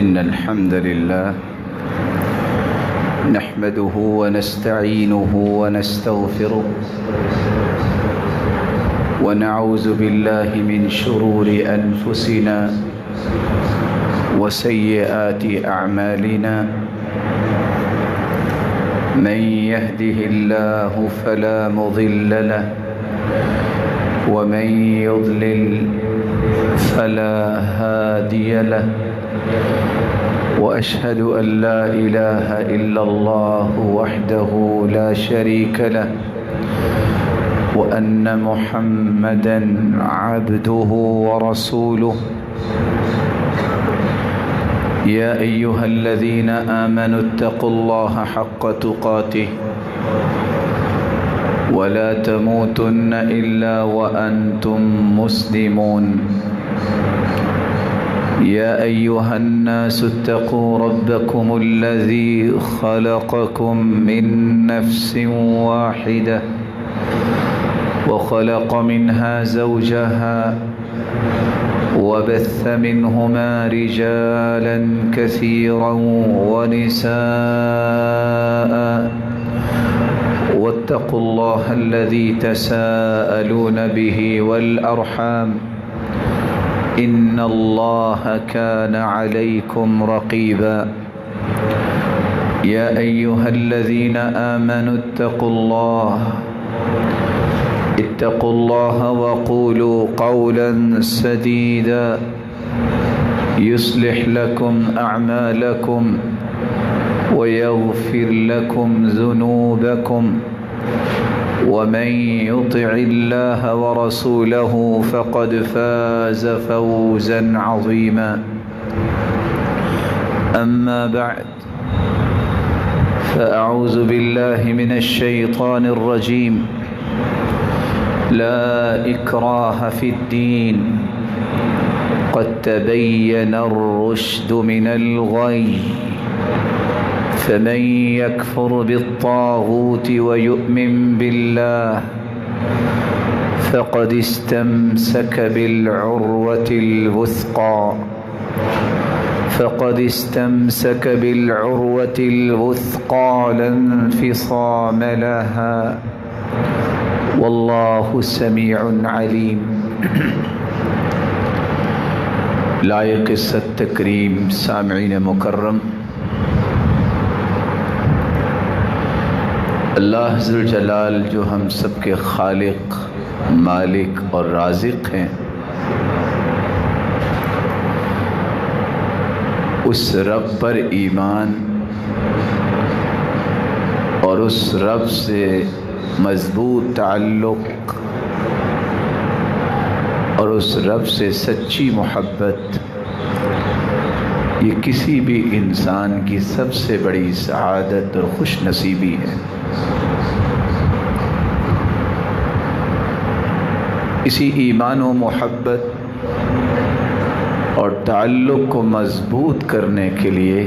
إن الحمد لله نحمده ونستعينه ونستغفره ونعوذ بالله من شرور أنفسنا وسيئات أعمالنا من يهده الله فلا مضل له ومن يضلل فلا هادي له وأشهد أن لا إله إلا الله وحده لا شريك له وأن محمدًا عبده ورسوله يا أيها الذين آمنوا اتقوا الله حق تقاته ولا تموتن إلا وأنتم مسلمون يا أيها الناس اتقوا ربكم الذي خلقكم من نفس واحدة وخلق منها زوجها وبث منهما رجالا كثيرا ونساء واتقوا الله الذي تساءلون به والأرحام إن الله كان عليكم رقيبا يا أيها الذين آمنوا اتقوا الله وقولوا قولا سديدا يصلح لكم أعمالكم ويغفر لكم ذنوبكم ومن يطع الله ورسوله فقد فاز فوزا عظيما أما بعد فأعوذ بالله من الشيطان الرجيم لا إكراه في الدين قد تبين الرشد من الغي فمن يكفر بالطاغوت ويؤمن بالله فقد استمسك بالعروة الوثقى لا انفصام لها واللہ سمیع علیم۔ لائق عزت تکریم سامعین مکرم، اللہ ذوالجلال جو ہم سب کے خالق، مالک اور رازق ہیں، اس رب پر ایمان اور اس رب سے مضبوط تعلق اور اس رب سے سچی محبت، یہ کسی بھی انسان کی سب سے بڑی سعادت اور خوش نصیبی ہے۔ اسی ایمان و محبت اور تعلق کو مضبوط کرنے کے لیے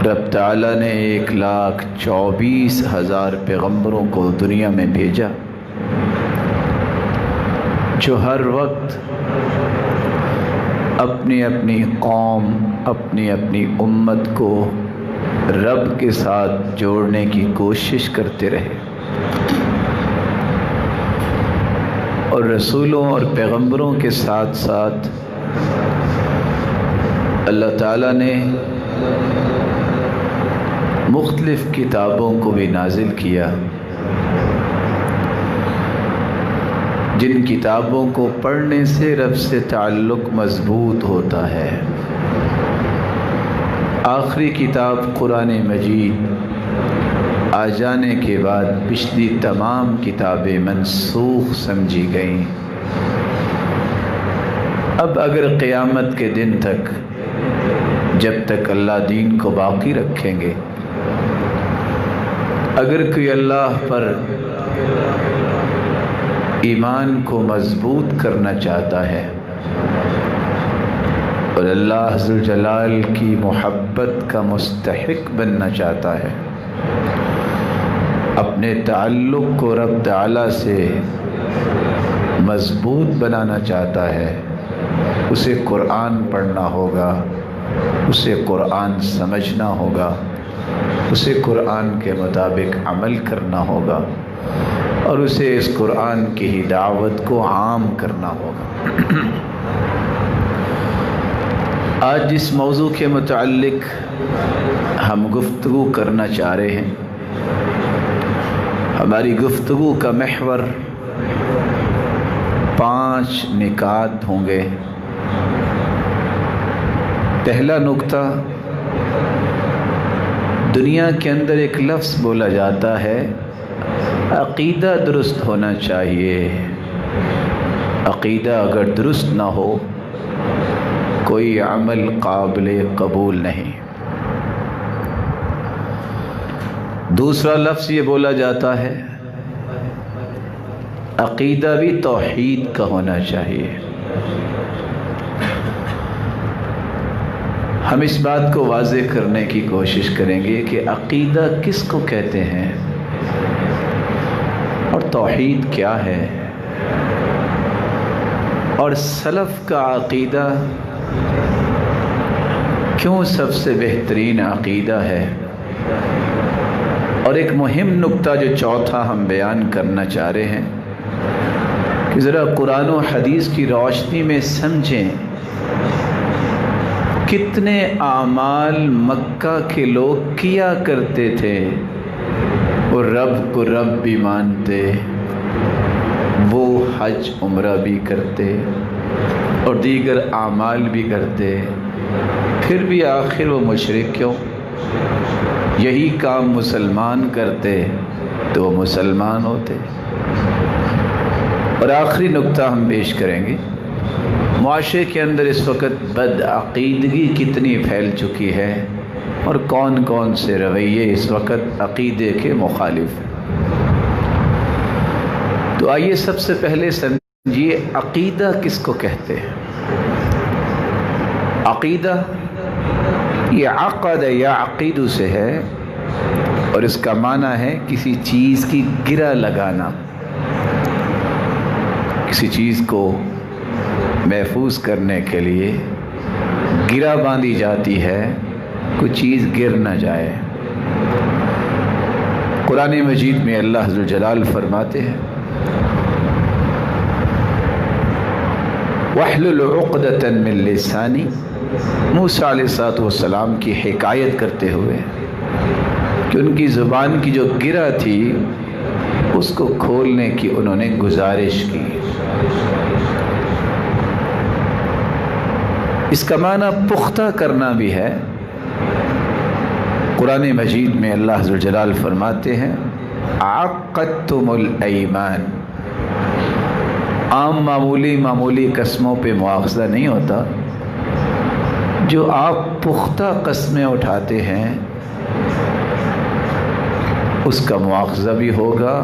رب تعالیٰ نے 1,24,000 پیغمبروں کو دنیا میں بھیجا، جو ہر وقت اپنی اپنی قوم، اپنی اپنی امت کو رب کے ساتھ جوڑنے کی کوشش کرتے رہے، اور رسولوں اور پیغمبروں کے ساتھ ساتھ اللہ تعالیٰ نے مختلف کتابوں کو بھی نازل کیا، جن کتابوں کو پڑھنے سے رب سے تعلق مضبوط ہوتا ہے۔ آخری کتاب قرآن مجید آ جانے کے بعد پچھلی تمام کتابیں منسوخ سمجھی گئیں۔ اب اگر قیامت کے دن تک، جب تک اللہ دین کو باقی رکھیں گے، اگر کوئی اللہ پر ایمان کو مضبوط کرنا چاہتا ہے اور اللہ ذوالجلال کی محبت کا مستحق بننا چاہتا ہے، اپنے تعلق کو رب تعالیٰ سے مضبوط بنانا چاہتا ہے، اسے قرآن پڑھنا ہوگا، اسے قرآن سمجھنا ہوگا، اسے قرآن کے مطابق عمل کرنا ہوگا اور اسے اس قرآن کی ہی دعوت کو عام کرنا ہوگا۔ آج جس موضوع کے متعلق ہم گفتگو کرنا چاہ رہے ہیں، ہماری گفتگو کا محور 5 نکات ہوں گے۔ پہلا نکتہ، دنیا کے اندر ایک لفظ بولا جاتا ہے، عقیدہ درست ہونا چاہیے۔ عقیدہ اگر درست نہ ہو، کوئی عمل قابل قبول نہیں۔ دوسرا لفظ یہ بولا جاتا ہے، عقیدہ بھی توحید کا ہونا چاہیے۔ ہم اس بات کو واضح کرنے کی کوشش کریں گے کہ عقیدہ کس کو کہتے ہیں اور توحید کیا ہے، اور سلف کا عقیدہ کیوں سب سے بہترین عقیدہ ہے۔ اور ایک مہم نکتہ جو چوتھا ہم بیان کرنا چاہ رہے ہیں کہ ذرا قرآن و حدیث کی روشنی میں سمجھیں کتنے اعمال مکہ کے لوگ کیا کرتے تھے، وہ رب کو رب بھی مانتے، وہ حج عمرہ بھی کرتے اور دیگر اعمال بھی کرتے، پھر بھی آخر وہ مشرک کیوں؟ یہی کام مسلمان کرتے تو وہ مسلمان ہوتے۔ اور آخری نکتہ ہم پیش کریں گے، معاشرے کے اندر اس وقت بد عقیدگی کتنی پھیل چکی ہے اور کون کون سے رویے اس وقت عقیدے کے مخالف ہیں۔ تو آئیے سب سے پہلے سمجھیے عقیدہ کس کو کہتے ہیں۔ عقیدہ یہ عقد یا عقید سے ہے اور اس کا معنی ہے کسی چیز کی گرہ لگانا۔ کسی چیز کو محفوظ کرنے کے لیے گرہ باندھی جاتی ہے، کوئی چیز گر نہ جائے۔ قرآن مجید میں اللہ ذو الجلال فرماتے ہیں، وَاحْلُلْ عُقْدَةً مِّن لِّسَانِي، موسیٰ علیہ السلام کی حکایت کرتے ہوئے کہ ان کی زبان کی جو گرہ تھی اس کو کھولنے کی انہوں نے گزارش کی۔ اس کا معنی پختہ کرنا بھی ہے۔ قرآن مجید میں اللہ ذو الجلال فرماتے ہیں، عقدتم الایمان۔ عام معمولی قسموں پہ مواخذہ نہیں ہوتا، جو آپ پختہ قسمیں اٹھاتے ہیں اس کا مواخذہ بھی ہوگا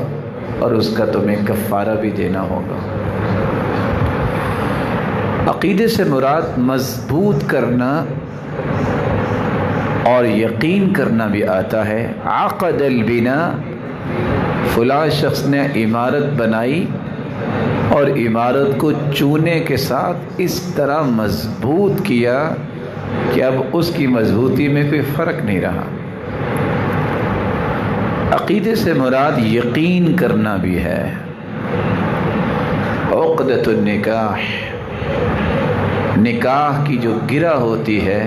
اور اس کا تمہیں کفارہ بھی دینا ہوگا۔ عقیدے سے مراد مضبوط کرنا اور یقین کرنا بھی آتا ہے۔ عقد البناء، فلاں شخص نے عمارت بنائی اور عمارت کو چونے کے ساتھ اس طرح مضبوط کیا کہ اب اس کی مضبوطی میں کوئی فرق نہیں رہا۔ عقیدے سے مراد یقین کرنا بھی ہے۔ عقدۃ النکاح، نکاح کی جو گرہ ہوتی ہے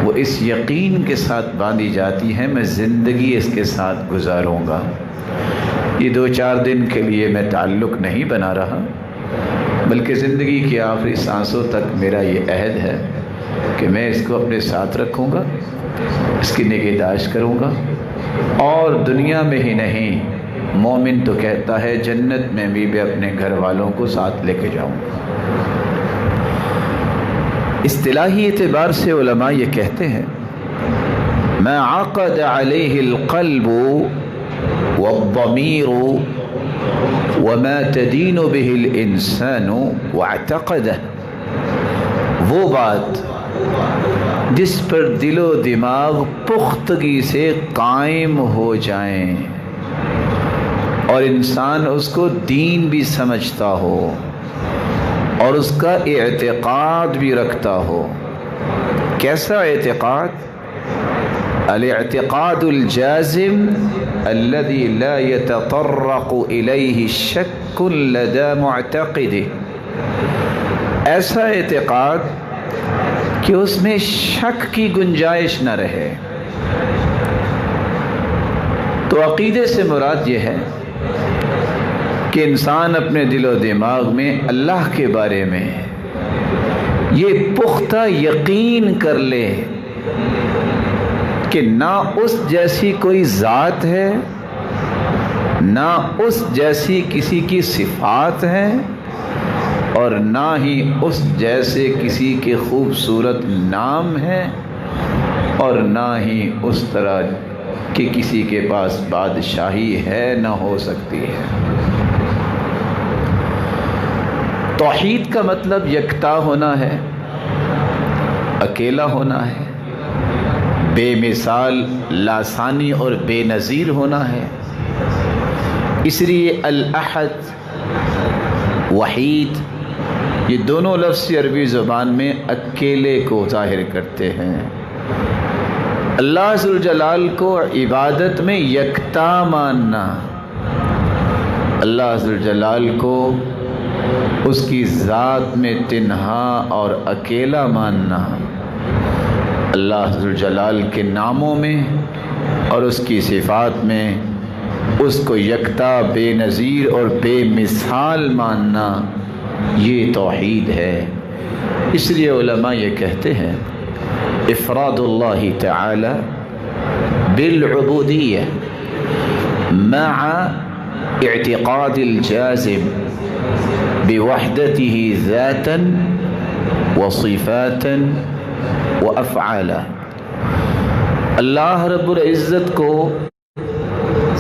وہ اس یقین کے ساتھ باندھی جاتی ہے، میں زندگی اس کے ساتھ گزاروں گا۔ یہ 2-4 دن کے لیے میں تعلق نہیں بنا رہا، بلکہ زندگی کی آخری سانسوں تک میرا یہ عہد ہے کہ میں اس کو اپنے ساتھ رکھوں گا، اس کی نگہداشت کروں گا، اور دنیا میں ہی نہیں، مومن تو کہتا ہے جنت میں بھی میں اپنے گھر والوں کو ساتھ لے کے جاؤں گا۔ اصطلاحی اعتبار سے علماء یہ کہتے ہیں، ما عقد علیہ القلب والضمیر وما تدین به الانسان واعتقدہ، وہ بات جس پر دل و دماغ پختگی سے قائم ہو جائیں اور انسان اس کو دین بھی سمجھتا ہو، اور اس کا اعتقاد بھی رکھتا ہو. کیسا اعتقاد؟ الاعتقاد الجازم الذي لا يتطرق إليه شك لدى معتقده. ایسا اعتقاد کہ اس میں شک کی گنجائش نہ رہے. تو عقیدے سے مراد یہ ہے کہ انسان اپنے دل و دماغ میں اللہ کے بارے میں یہ پختہ یقین کر لے کہ نہ اس جیسی کوئی ذات ہے، نہ اس جیسی کسی کی صفات ہیں، اور نہ ہی اس جیسے کسی کے خوبصورت نام ہیں، اور نہ ہی اس طرح کہ کسی کے پاس بادشاہی ہے نہ ہو سکتی ہے. توحید کا مطلب یکتا ہونا ہے، اکیلا ہونا ہے، بے مثال، لاثانی اور بے نظیر ہونا ہے. اس لیے الاحد، وحید، یہ دونوں لفظ عربی زبان میں اکیلے کو ظاہر کرتے ہیں. اللہ ذوالجلال کو عبادت میں یکتا ماننا، اللہ ذوالجلال کو اس کی ذات میں تنہا اور اکیلا ماننا، اللہ ذوالجلال کے ناموں میں اور اس کی صفات میں اس کو یکتا، بے نظیر اور بے مثال ماننا، یہ توحید ہے. اس لیے علماء یہ کہتے ہیں افراد اللہ تعالی بالعبودیہ مع اعتقاد الجازم بوحدته ذاتا وصفاتا وافعالا. اللہ رب العزت کو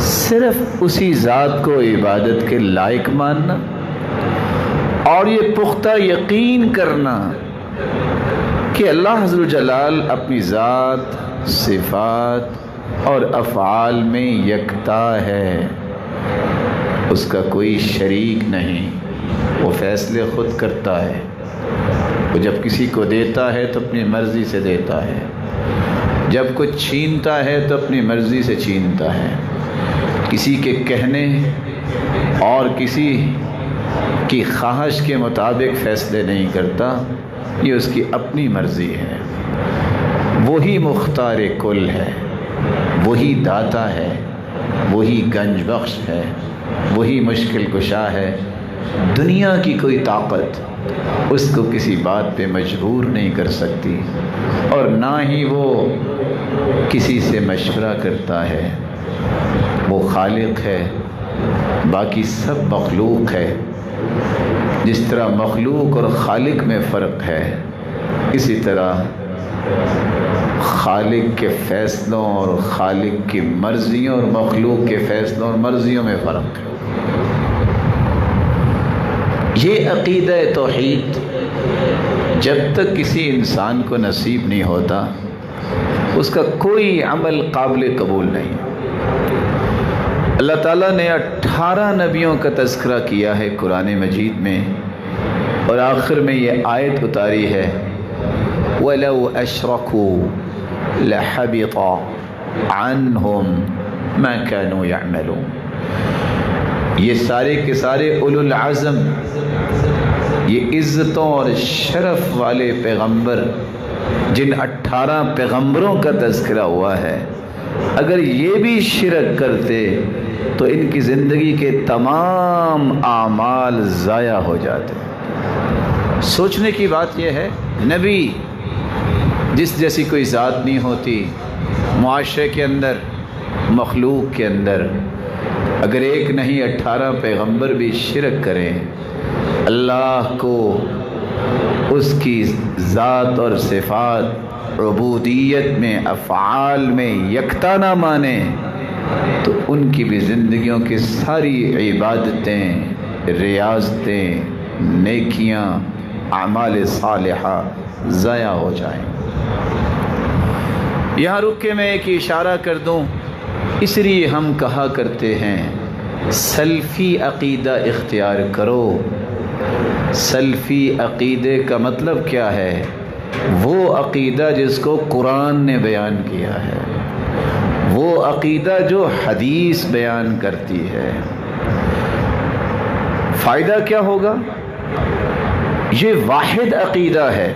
صرف اسی ذات کو عبادت کے لائق ماننا اور یہ پختہ یقین کرنا کہ اللہ ذوالجلال اپنی ذات، صفات اور افعال میں یکتا ہے، اس کا کوئی شریک نہیں، وہ فیصلے خود کرتا ہے. وہ جب کسی کو دیتا ہے تو اپنی مرضی سے دیتا ہے، جب کچھ چھینتا ہے تو اپنی مرضی سے چھینتا ہے. کسی کے کہنے اور کسی کی خواہش کے مطابق فیصلے نہیں کرتا، یہ اس کی اپنی مرضی ہے. وہی مختار کل ہے، وہی داتا ہے، وہی گنج بخش ہے، وہی مشکل کشا ہے. دنیا کی کوئی طاقت اس کو کسی بات پہ مجبور نہیں کر سکتی، اور نہ ہی وہ کسی سے مشورہ کرتا ہے. وہ خالق ہے، باقی سب مخلوق ہے. جس طرح مخلوق اور خالق میں فرق ہے، اسی طرح خالق کے فیصلوں اور خالق کی مرضیوں اور مخلوق کے فیصلوں اور مرضیوں میں فرق ہے. یہ عقیدہ توحید جب تک کسی انسان کو نصیب نہیں ہوتا، اس کا کوئی عمل قابل قبول نہیں. اللہ تعالیٰ نے 18 نبیوں کا تذکرہ کیا ہے قرآن مجید میں، اور آخر میں یہ آیت اتاری ہے وَلَوْ أَشْرَكُوا لَحَبِطَ عَنْهُمْ مَا كَانُوا يَعْمَلُونَ. یہ سارے کے سارے اولو العزم، یہ عزتوں اور شرف والے پیغمبر جن 18 پیغمبروں کا تذکرہ ہوا ہے، اگر یہ بھی شرک کرتے تو ان کی زندگی کے تمام اعمال ضائع ہو جاتے. سوچنے کی بات یہ ہے، نبی جس جیسی کوئی ذات نہیں ہوتی، معاشرے کے اندر، مخلوق کے اندر، اگر ایک نہیں 18 پیغمبر بھی شرک کریں، اللہ کو اس کی ذات اور صفات، عبودیت میں، افعال میں یکتا نہ مانے، تو ان کی بھی زندگیوں کی ساری عبادتیں، ریاضتیں، نیکیاں، اعمال صالحہ ضائع ہو جائیں. یہاں رک کے میں ایک اشارہ کر دوں، اس لیے ہم کہا کرتے ہیں سلفی عقیدہ اختیار کرو. سلفی عقیدے کا مطلب کیا ہے؟ وہ عقیدہ جس کو قرآن نے بیان کیا ہے، وہ عقیدہ جو حدیث بیان کرتی ہے۔ فائدہ کیا ہوگا؟ یہ واحد عقیدہ ہے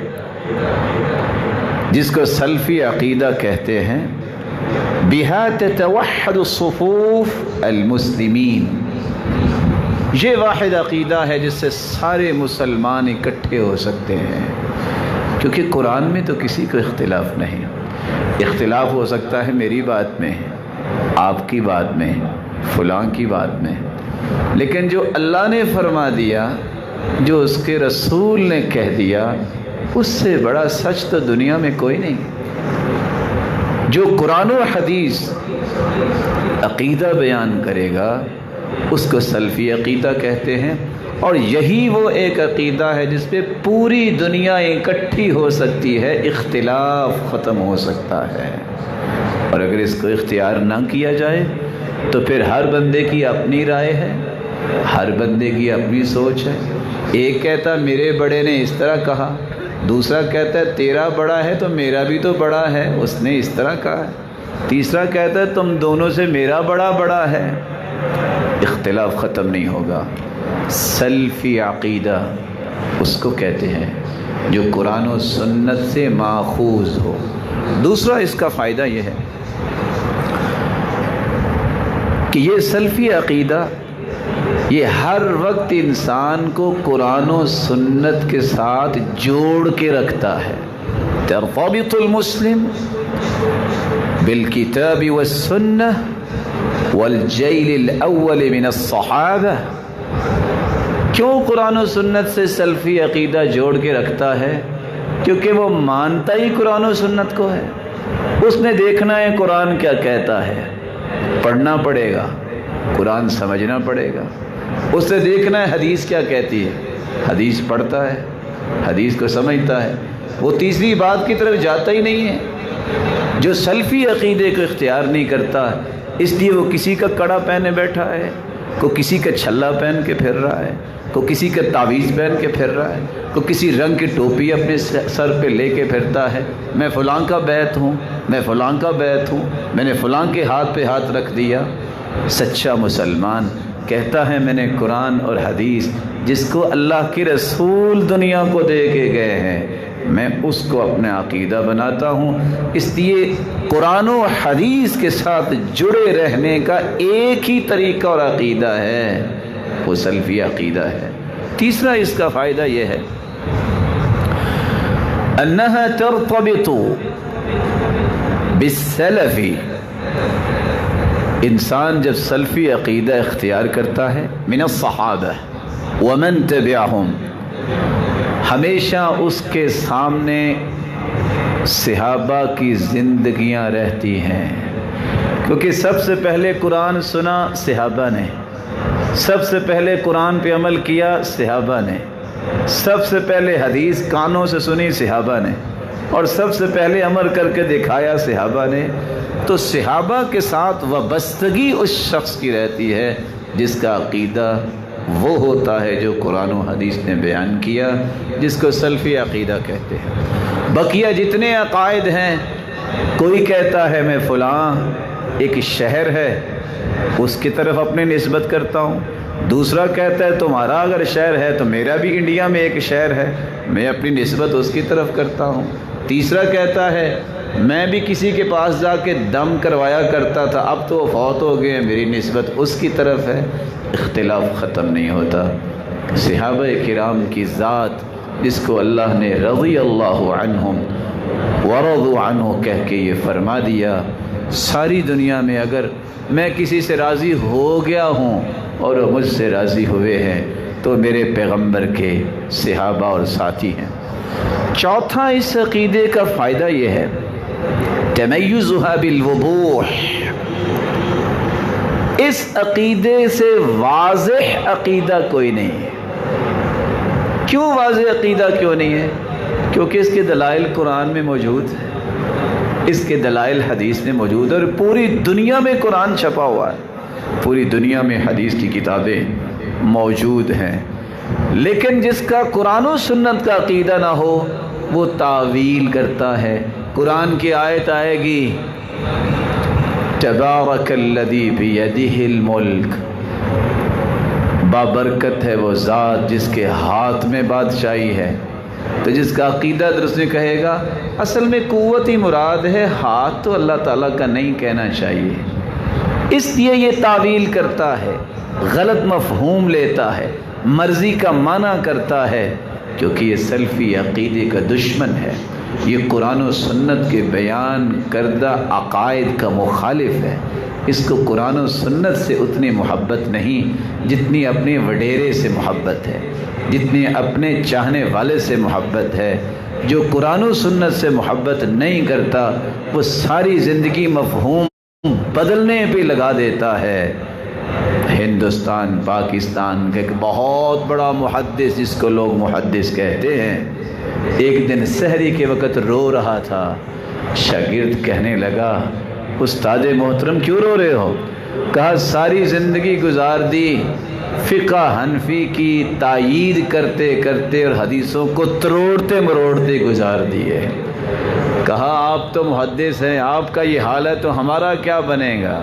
جس کو سلفی عقیدہ کہتے ہیں۔ بہا تتوحد الصفوف المسلمین، یہ واحد عقیدہ ہے جس سے سارے مسلمان اکٹھے ہو سکتے ہیں، کیونکہ قرآن میں تو کسی کو اختلاف نہیں۔ اختلاف ہو سکتا ہے میری بات میں، آپ کی بات میں، فلاں کی بات میں، لیکن جو اللہ نے فرما دیا، جو اس کے رسول نے کہہ دیا، اس سے بڑا سچ تو دنیا میں کوئی نہیں۔ جو قرآن و حدیث عقیدہ بیان کرے گا اس کو سلفی عقیدہ کہتے ہیں، اور یہی وہ ایک عقیدہ ہے جس پہ پوری دنیا اکٹھی ہو سکتی ہے، اختلاف ختم ہو سکتا ہے۔ اور اگر اس کو اختیار نہ کیا جائے تو پھر ہر بندے کی اپنی رائے ہے، ہر بندے کی اپنی سوچ ہے۔ ایک کہتا میرے بڑے نے اس طرح کہا، دوسرا کہتا ہے تیرا بڑا ہے تو میرا بھی تو بڑا ہے، اس نے اس طرح کہا ہے، تیسرا کہتا ہے تم دونوں سے میرا بڑا ہے، اختلاف ختم نہیں ہوگا۔ سلفی عقیدہ اس کو کہتے ہیں جو قرآن و سنت سے ماخوذ ہو۔ دوسرا اس کا فائدہ یہ ہے کہ یہ سلفی عقیدہ یہ ہر وقت انسان کو قرآن و سنت کے ساتھ جوڑ کے رکھتا ہے۔ ترتبط المسلم بالکتاب والسنہ والجیل الاول من الصحابہ۔ کیوں قرآن و سنت سے سلفی عقیدہ جوڑ کے رکھتا ہے؟ کیونکہ وہ مانتا ہی قرآن و سنت کو ہے۔ اس نے دیکھنا ہے قرآن کیا کہتا ہے، پڑھنا پڑے گا، قرآن سمجھنا پڑے گا۔ اس نے دیکھنا ہے حدیث کیا کہتی ہے، حدیث پڑھتا ہے، حدیث کو سمجھتا ہے، وہ تیسری بات کی طرف جاتا ہی نہیں ہے۔ جو سلفی عقیدے کو اختیار نہیں کرتا، اس لیے وہ کسی کا کڑا پہنے بیٹھا ہے، کوئی کسی کا چھلا پہن کے پھر رہا ہے، کوئی کسی کا تعویذ پہن کے پھر رہا ہے، کوئی کسی رنگ کی ٹوپی اپنے سر پہ لے کے پھرتا ہے، میں فلاں کا بیعت ہوں، میں فلاں کا بیعت ہوں، میں نے فلاں کے ہاتھ پہ ہاتھ رکھ دیا۔ سچا مسلمان کہتا ہے میں نے قرآن اور حدیث جس کو اللہ کے رسول دنیا کو دے کے گئے ہیں، میں اس کو اپنا عقیدہ بناتا ہوں۔ اس لیے قرآن و حدیث کے ساتھ جڑے رہنے کا ایک ہی طریقہ اور عقیدہ ہے، وہ سلفی عقیدہ ہے۔ تیسرا اس کا فائدہ یہ ہے انہا ترتبط بالسلف۔ انسان جب سلفی عقیدہ اختیار کرتا ہے، من الصحابہ ومن تبعہم، ہمیشہ اس کے سامنے صحابہ کی زندگیاں رہتی ہیں، کیونکہ سب سے پہلے قرآن سنا صحابہ نے، سب سے پہلے قرآن پہ عمل کیا صحابہ نے، سب سے پہلے حدیث کانوں سے سنی صحابہ نے، اور سب سے پہلے عمل کر کے دکھایا صحابہ نے۔ تو صحابہ کے ساتھ وابستگی اس شخص کی رہتی ہے جس کا عقیدہ وہ ہوتا ہے جو قرآن و حدیث نے بیان کیا، جس کو سلفی عقیدہ کہتے ہیں۔ بقیہ جتنے عقائد ہیں، کوئی کہتا ہے میں فلاں ایک شہر ہے اس کی طرف اپنی نسبت کرتا ہوں، دوسرا کہتا ہے تمہارا اگر شہر ہے تو میرا بھی انڈیا میں ایک شہر ہے، میں اپنی نسبت اس کی طرف کرتا ہوں، تیسرا کہتا ہے میں بھی کسی کے پاس جا کے دم کروایا کرتا تھا، اب تو وہ فوت ہو گئے، میری نسبت اس کی طرف ہے۔ اختلاف ختم نہیں ہوتا۔ صحابہ کرام کی ذات جس کو اللہ نے رضی اللہ عنہم ورضوا عنہ کہہ کے یہ فرما دیا، ساری دنیا میں اگر میں کسی سے راضی ہو گیا ہوں اور مجھ سے راضی ہوئے ہیں تو میرے پیغمبر کے صحابہ اور ساتھی ہیں۔ چوتھا اس عقیدے کا فائدہ یہ ہے تمیزها بالوضوح، اس عقیدے سے واضح عقیدہ کوئی نہیں ہے۔ کیوں واضح عقیدہ کیوں نہیں ہے؟ کیونکہ اس کے دلائل قرآن میں موجود ہے، اس کے دلائل حدیث میں موجود ہے، اور پوری دنیا میں قرآن چھپا ہوا ہے، پوری دنیا میں حدیث کی کتابیں موجود ہیں۔ لیکن جس کا قرآن و سنت کا عقیدہ نہ ہو وہ تعویل کرتا ہے۔ قرآن کی آیت آئے گی تبارک الذی بیدہ الملک، بابرکت ہے وہ ذات جس کے ہاتھ میں بادشاہی ہے۔ تو جس کا عقیدہ درست میں کہے گا اصل میں قوت ہی مراد ہے، ہاتھ تو اللہ تعالیٰ کا نہیں کہنا چاہیے۔ اس لیے یہ تعویل کرتا ہے، غلط مفہوم لیتا ہے، مرضی کا معنی کرتا ہے، کیونکہ یہ سلفی عقیدے کا دشمن ہے، یہ قرآن و سنت کے بیان کردہ عقائد کا مخالف ہے۔ اس کو قرآن و سنت سے اتنی محبت نہیں جتنی اپنے وڈیرے سے محبت ہے، جتنی اپنے چاہنے والے سے محبت ہے۔ جو قرآن و سنت سے محبت نہیں کرتا وہ ساری زندگی مفہوم بدلنے پہ لگا دیتا ہے۔ ہندوستان پاکستان کا ایک بہت بڑا محدث جس کو لوگ محدث کہتے ہیں، ایک دن سحری کے وقت رو رہا تھا۔ شاگرد کہنے لگا استاد محترم کیوں رو رہے ہو؟ کہا ساری زندگی گزار دی فقہ حنفی کی تائید کرتے کرتے اور حدیثوں کو تروڑتے مروڑتے گزار دیے۔ کہا آپ تو محدث ہیں، آپ کا یہ حال ہے تو ہمارا کیا بنے گا؟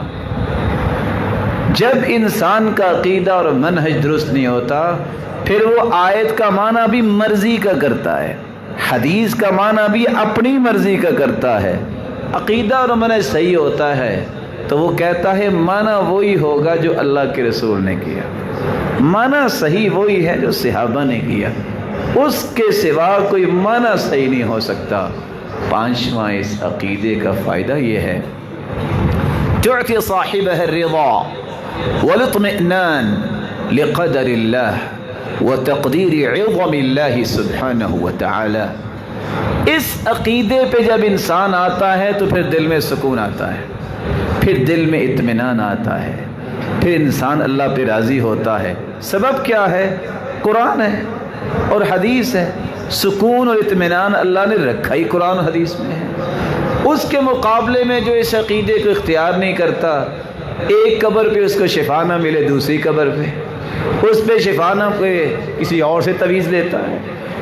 جب انسان کا عقیدہ اور منہج درست نہیں ہوتا پھر وہ آیت کا معنی بھی مرضی کا کرتا ہے، حدیث کا معنی بھی اپنی مرضی کا کرتا ہے۔ عقیدہ اور منہج صحیح ہوتا ہے تو وہ کہتا ہے معنی وہی ہوگا جو اللہ کے رسول نے کیا، معنی صحیح وہی ہے جو صحابہ نے کیا، اس کے سوا کوئی معنی صحیح نہیں ہو سکتا۔ پانچواں اس عقیدے کا فائدہ یہ ہے تعطی صاحبہ الرضا والاطمئنان لقدر اللہ وتقدیر عظم اللہ سبحانہ وتعالی۔ اس عقیدے پہ جب انسان آتا ہے تو پھر دل میں سکون آتا ہے، پھر دل میں اطمینان آتا ہے، پھر انسان اللہ پہ راضی ہوتا ہے۔ سبب کیا ہے؟ قرآن ہے اور حدیث ہے۔ سکون اور اطمینان اللہ نے رکھا ہی قرآن و حدیث میں ہے۔ اس کے مقابلے میں جو اس عقیدے کو اختیار نہیں کرتا، ایک قبر پہ اس کو شفا نہ ملے دوسری قبر پہ، اس پہ شفا نہ پہ کسی اور سے تعویذ لیتا ہے،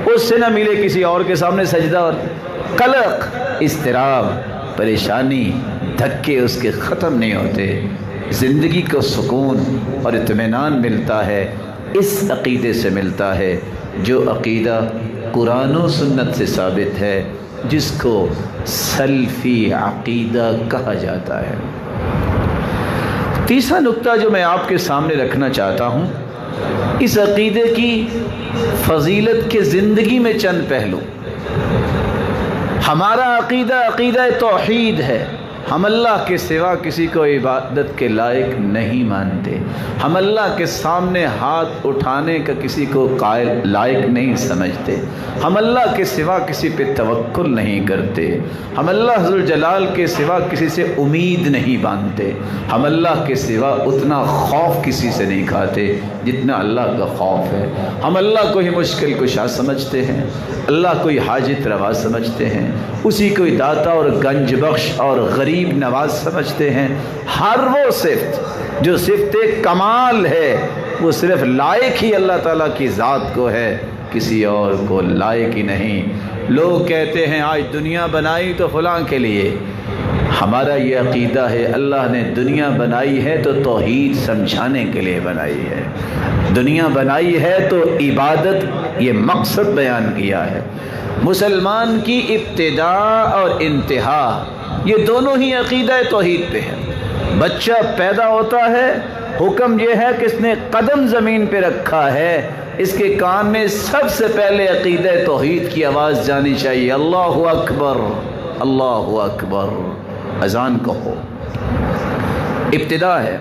اس سے نہ ملے کسی اور کے سامنے سجدہ، اور قلق، اضطراب، پریشانی، دھکے اس کے ختم نہیں ہوتے۔ زندگی کو سکون اور اطمینان ملتا ہے اس عقیدے سے ملتا ہے جو عقیدہ قرآن و سنت سے ثابت ہے، جس کو سلفی عقیدہ کہا جاتا ہے۔ تیسرا نقطہ جو میں آپ کے سامنے رکھنا چاہتا ہوں، اس عقیدے کی فضیلت کے زندگی میں چند پہلو۔ ہمارا عقیدہ عقیدہ توحید ہے، ہم اللہ کے سوا کسی کو عبادت کے لائق نہیں مانتے، ہم اللہ کے سامنے ہاتھ اٹھانے کا کسی کو قائل لائق نہیں سمجھتے، ہم اللہ کے سوا کسی پہ توکل نہیں کرتے، ہم اللہ ذوالجلال کے سوا کسی سے امید نہیں باندھتے، ہم اللہ کے سوا اتنا خوف کسی سے نہیں کھاتے جتنا اللہ کا خوف ہے، ہم اللہ کو ہی مشکل کشا سمجھتے ہیں، اللہ کو ہی حاجت روا سمجھتے ہیں، اسی کو ہی داتا اور گنج بخش اور غریب نواز سمجھتے ہیں۔ ہر وہ صفت جو صفت کمال ہے وہ صرف لائق ہی اللہ تعالیٰ کی ذات کو ہے، کسی اور کو لائق ہی نہیں۔ لوگ کہتے ہیں آج دنیا بنائی تو فلاں کے لیے، ہمارا یہ عقیدہ ہے اللہ نے دنیا بنائی ہے تو توحید سمجھانے کے لیے بنائی ہے، دنیا بنائی ہے تو عبادت یہ مقصد بیان کیا ہے۔ مسلمان کی ابتدا اور انتہا یہ دونوں ہی عقیدہ توحید پہ ہے۔ بچہ پیدا ہوتا ہے، حکم یہ ہے کہ اس نے قدم زمین پہ رکھا ہے، اس کے کان میں سب سے پہلے عقیدہ توحید کی آواز جانی چاہیے، اللہ اکبر اللہ اکبر، اذان کہو، ابتدا ہے۔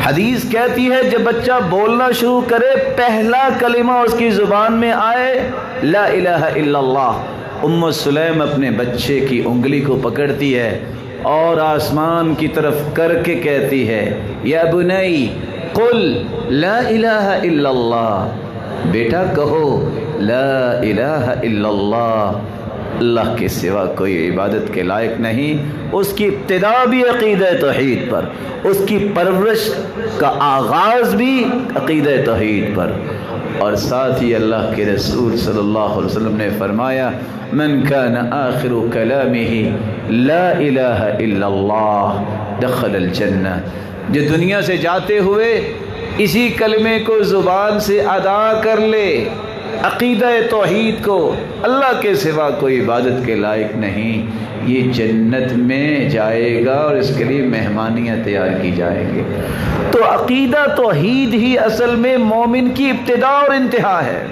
حدیث کہتی ہے جب بچہ بولنا شروع کرے پہلا کلمہ اس کی زبان میں آئے لا الہ الا اللہ، ام سلیم اپنے بچے کی انگلی کو پکڑتی ہے اور آسمان کی طرف کر کے کہتی ہے یا بنی قل لا الہ الا اللہ، بیٹا کہو لا الہ الا اللہ، اللہ کے سوا کوئی عبادت کے لائق نہیں۔ اس کی ابتدا بھی عقیدہ توحید پر، اس کی پرورش کا آغاز بھی عقیدہ توحید پر، اور ساتھ ہی اللہ کے رسول صلی اللہ علیہ وسلم نے فرمایا من کان آخر کلامہ لا الہ الا اللہ دخل الجنہ، جو دنیا سے جاتے ہوئے اسی کلمے کو زبان سے ادا کر لے، عقیدہ توحید کو، اللہ کے سوا کوئی عبادت کے لائق نہیں، یہ جنت میں جائے گا اور اس کے لیے مہمانیاں تیار کی جائیں گے۔ تو عقیدہ توحید ہی اصل میں مومن کی ابتدا اور انتہا ہے،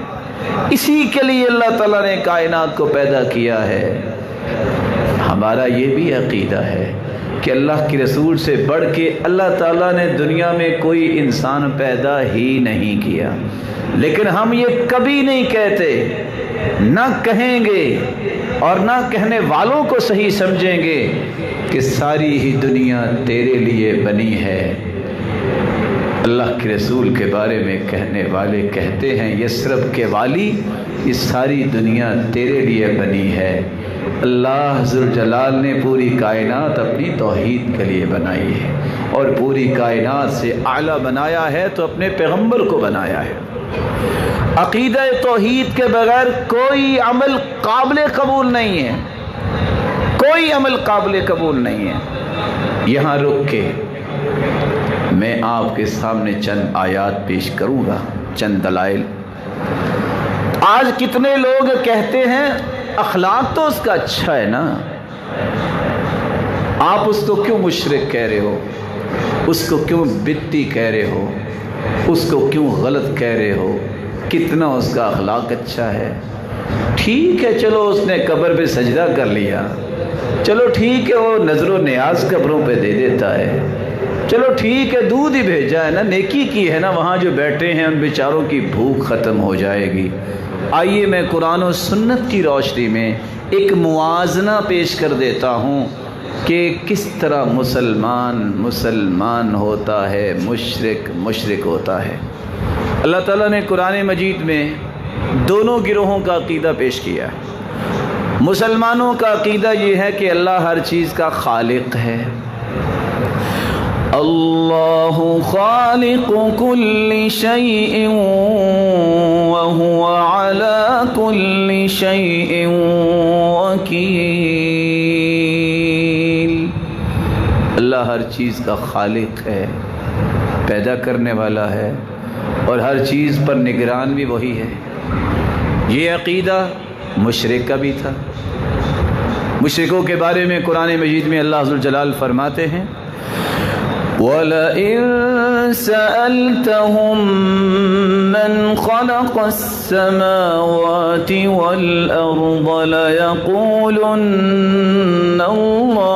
اسی کے لیے اللہ تعالیٰ نے کائنات کو پیدا کیا ہے۔ ہمارا یہ بھی عقیدہ ہے کہ اللہ کے رسول سے بڑھ کے اللہ تعالیٰ نے دنیا میں کوئی انسان پیدا ہی نہیں کیا، لیکن ہم یہ کبھی نہیں کہتے، نہ کہیں گے اور نہ کہنے والوں کو صحیح سمجھیں گے کہ ساری ہی دنیا تیرے لیے بنی ہے۔ اللہ کے رسول کے بارے میں کہنے والے کہتے ہیں یثرب کے والی، یہ ساری دنیا تیرے لیے بنی ہے۔ اللہ ذوالجلال نے پوری کائنات اپنی توحید کے لیے بنائی ہے، اور پوری کائنات سے اعلیٰ بنایا ہے تو اپنے پیغمبر کو بنایا ہے۔ عقیدہ توحید کے بغیر کوئی عمل قابل قبول نہیں ہے، کوئی عمل قابل قبول نہیں ہے۔ یہاں رک کے میں آپ کے سامنے چند آیات پیش کروں گا، چند دلائل۔ آج کتنے لوگ کہتے ہیں اخلاق تو اس کا اچھا ہے نا، آپ اس کو کیوں مشرک کہہ رہے ہو، اس کو کیوں بدعتی کہہ رہے ہو، اس کو کیوں غلط کہہ رہے ہو، کتنا اس کا اخلاق اچھا ہے۔ ٹھیک ہے، چلو اس نے قبر پہ سجدہ کر لیا، چلو ٹھیک ہے، وہ نظر و نیاز قبروں پہ دے دیتا ہے، چلو ٹھیک ہے، دودھ ہی بھیجا ہے نا، نیکی کی ہے نا، وہاں جو بیٹھے ہیں ان بیچاروں کی بھوک ختم ہو جائے گی۔ آئیے میں قرآن و سنت کی روشنی میں ایک موازنہ پیش کر دیتا ہوں کہ کس طرح مسلمان ہوتا ہے، مشرک ہوتا ہے۔ اللہ تعالیٰ نے قرآن مجید میں دونوں گروہوں کا عقیدہ پیش کیا ہے۔ مسلمانوں کا عقیدہ یہ ہے کہ اللہ ہر چیز کا خالق ہے، اللہ خالق کل شیء وہو علی کل شیء وکیل۔ اللہ ہر چیز کا خالق ہے، پیدا کرنے والا ہے، اور ہر چیز پر نگران بھی وہی ہے۔ یہ عقیدہ مشرک کا بھی تھا۔ مشرکوں کے بارے میں قرآن مجید میں اللہ ذوالجلال فرماتے ہیں وَلَئِن سَأَلْتَهُم مَّنْ خَلَقَ السَّمَاوَاتِ وَالْأَرْضَ لَيَقُولُنَّ اللَّهُ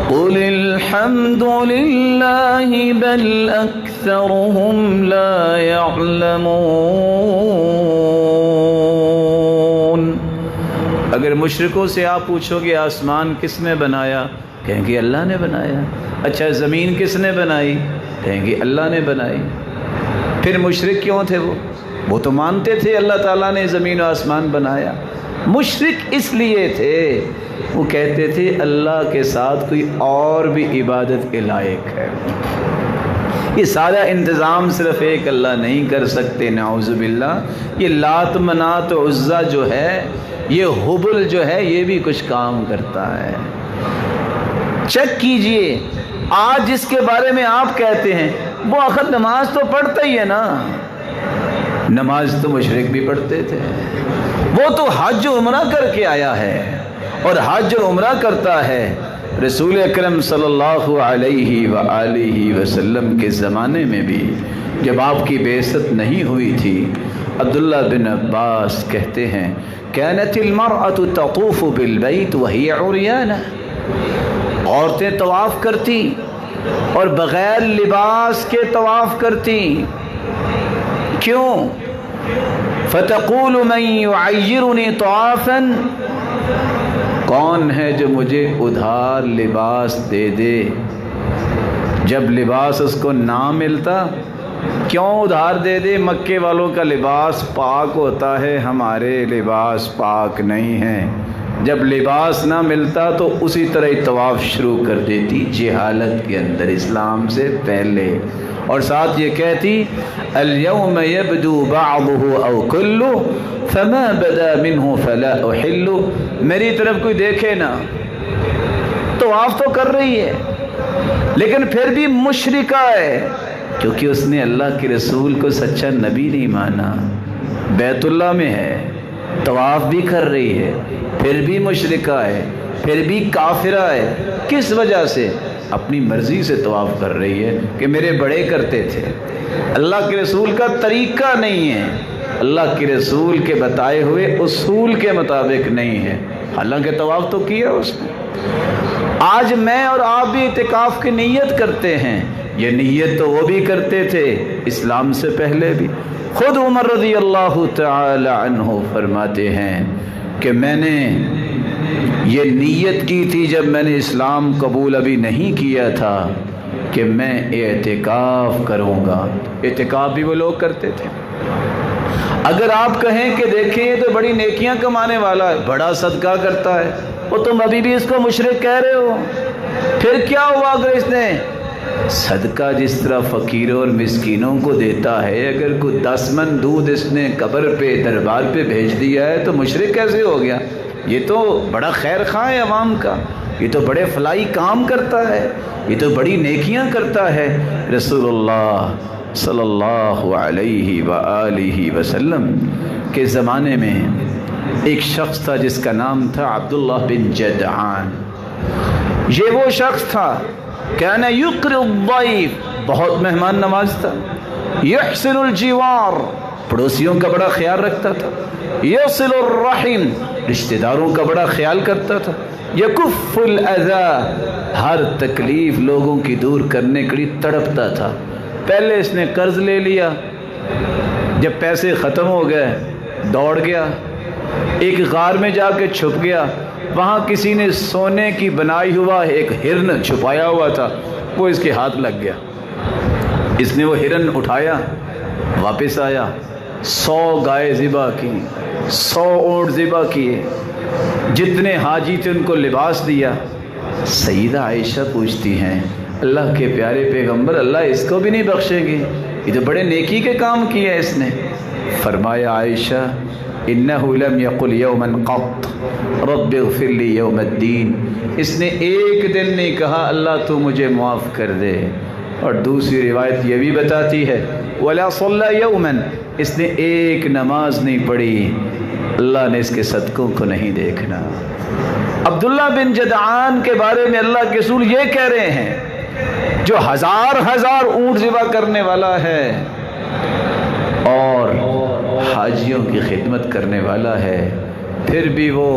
قُلِ الْحَمْدُ لِلَّهِ بَلْ أَكْثَرُهُمْ لَا يَعْلَمُونَ۔ اگر مشرکوں سے آپ پوچھو گے آسمان کس نے بنایا، کہیں گے اللہ نے بنایا۔ اچھا زمین کس نے بنائی، کہیں گے اللہ نے بنائی۔ پھر مشرک کیوں تھے؟ وہ تو مانتے تھے اللہ تعالیٰ نے زمین و آسمان بنایا۔ مشرک اس لیے تھے، وہ کہتے تھے اللہ کے ساتھ کوئی اور بھی عبادت کے لائق ہے، یہ سارا انتظام صرف ایک اللہ نہیں کر سکتے، نعوذ باللہ۔ یہ لات منات عزا جو ہے، یہ حبل جو ہے، یہ بھی کچھ کام کرتا ہے۔ چیک کیجئے آج جس کے بارے میں آپ کہتے ہیں وہ آخر نماز تو پڑھتا ہی ہے نا، نماز تو مشرک بھی پڑھتے تھے، وہ تو حج و عمرہ کر کے آیا ہے اور حج و عمرہ کرتا ہے۔ رسول اکرم صلی اللہ علیہ وآلہ وسلم کے زمانے میں بھی جب آپ کی بعثت نہیں ہوئی تھی، عبداللہ بن عباس کہتے ہیں كانت المرأة تطوف بالبيت وهي عريانة، عورتیں طواف کرتی اور بغیر لباس کے طواف کرتی۔ کیوں؟ فتقول من يعيرني طوافا، کون ہے جو مجھے ادھار لباس دے دے؟ جب لباس اس کو نہ ملتا کیوں ادھار دے دے؟ مکے والوں کا لباس پاک ہوتا ہے، ہمارے لباس پاک نہیں ہیں۔ جب لباس نہ ملتا تو اسی طرح طواف شروع کر دیتی، جہالت کے اندر، اسلام سے پہلے۔ اور ساتھ یہ کہتی الیوم یبدو بعضہ او کلہ فما بدا منہ فلا احل، میری طرف کوئی دیکھے نا، طواف تو کر رہی ہے لیکن پھر بھی مشرکہ ہے، کیونکہ اس نے اللہ کے رسول کو سچا نبی نہیں مانا، بیت اللہ میں ہے، طواف بھی کر رہی ہے، پھر بھی مشرکہ ہے، پھر بھی کافرہ ہے۔ کس وجہ سے؟ اپنی مرضی سے طواف کر رہی ہے کہ میرے بڑے کرتے تھے، اللہ کے رسول کا طریقہ نہیں ہے، اللہ کے رسول کے بتائے ہوئے اصول کے مطابق نہیں ہے، حالانکہ طواف تو کیا اس نے۔ آج میں اور آپ بھی اعتکاف کی نیت کرتے ہیں، یہ نیت تو وہ بھی کرتے تھے اسلام سے پہلے بھی۔ خود عمر رضی اللہ تعالی عنہ فرماتے ہیں کہ میں نے یہ نیت کی تھی جب میں نے اسلام قبول ابھی نہیں کیا تھا کہ میں اعتکاف کروں گا۔ اعتکاف بھی وہ لوگ کرتے تھے۔ اگر آپ کہیں کہ دیکھیں یہ تو بڑی نیکیاں کمانے والا ہے، بڑا صدقہ کرتا ہے، وہ تم ابھی بھی اس کو مشرک کہہ رہے ہو، پھر کیا ہوا اگر اس نے صدقہ جس طرح فقیروں اور مسکینوں کو دیتا ہے، اگر کوئی 10 من دودھ اس نے قبر پہ دربار پہ بھیج دیا ہے تو مشرک کیسے ہو گیا؟ یہ تو بڑا خیر خواہ ہے عوام کا، یہ تو بڑے فلاحی کام کرتا ہے، یہ تو بڑی نیکیاں کرتا ہے۔ رسول اللہ صلی اللہ علیہ وآلہ وسلم کے زمانے میں ایک شخص تھا جس کا نام تھا عبداللہ بن جدعان۔ یہ وہ شخص تھا کان یقری الضیف، بہت مہمان نواز تھا، یحسن الجوار، پڑوسیوں کا بڑا خیال رکھتا تھا، یصل الرحم، رشتہ داروں کا بڑا خیال کرتا تھا، یکف الاذی، ہر تکلیف لوگوں کی دور کرنے کے لیے تڑپتا تھا۔ پہلے اس نے قرض لے لیا، جب پیسے ختم ہو گئے دوڑ گیا، ایک غار میں جا کے چھپ گیا، وہاں کسی نے سونے کی بنائی ہوا ایک ہرن چھپایا ہوا تھا، وہ اس کے ہاتھ لگ گیا، اس نے وہ ہرن اٹھایا، واپس آیا، 100 گائے ذبح کی، 100 اونٹ ذبح کیے، جتنے حاجی تھے ان کو لباس دیا۔ سیدہ عائشہ پوچھتی ہیں اللہ کے پیارے پیغمبر، اللہ اس کو بھی نہیں بخشیں گے؟ یہ تو بڑے نیکی کے کام کیا ہے اس نے۔ فرمایا عائشہ انہ لم یقل یوما قط رب اغفر لی یوم الدین، اس نے ایک دن نہیں کہا اللہ تو مجھے معاف کر دے۔ اور دوسری روایت یہ بھی بتاتی ہے ولا صلی یوما، اس نے ایک نماز نہیں پڑھی، اللہ نے اس کے صدقوں کو نہیں دیکھنا۔ عبداللہ بن جدعان کے بارے میں اللہ کے رسول یہ کہہ رہے ہیں جو ہزار اونٹ ذبح کرنے والا ہے اور حاجیوں کی خدمت کرنے والا ہے، پھر بھی وہ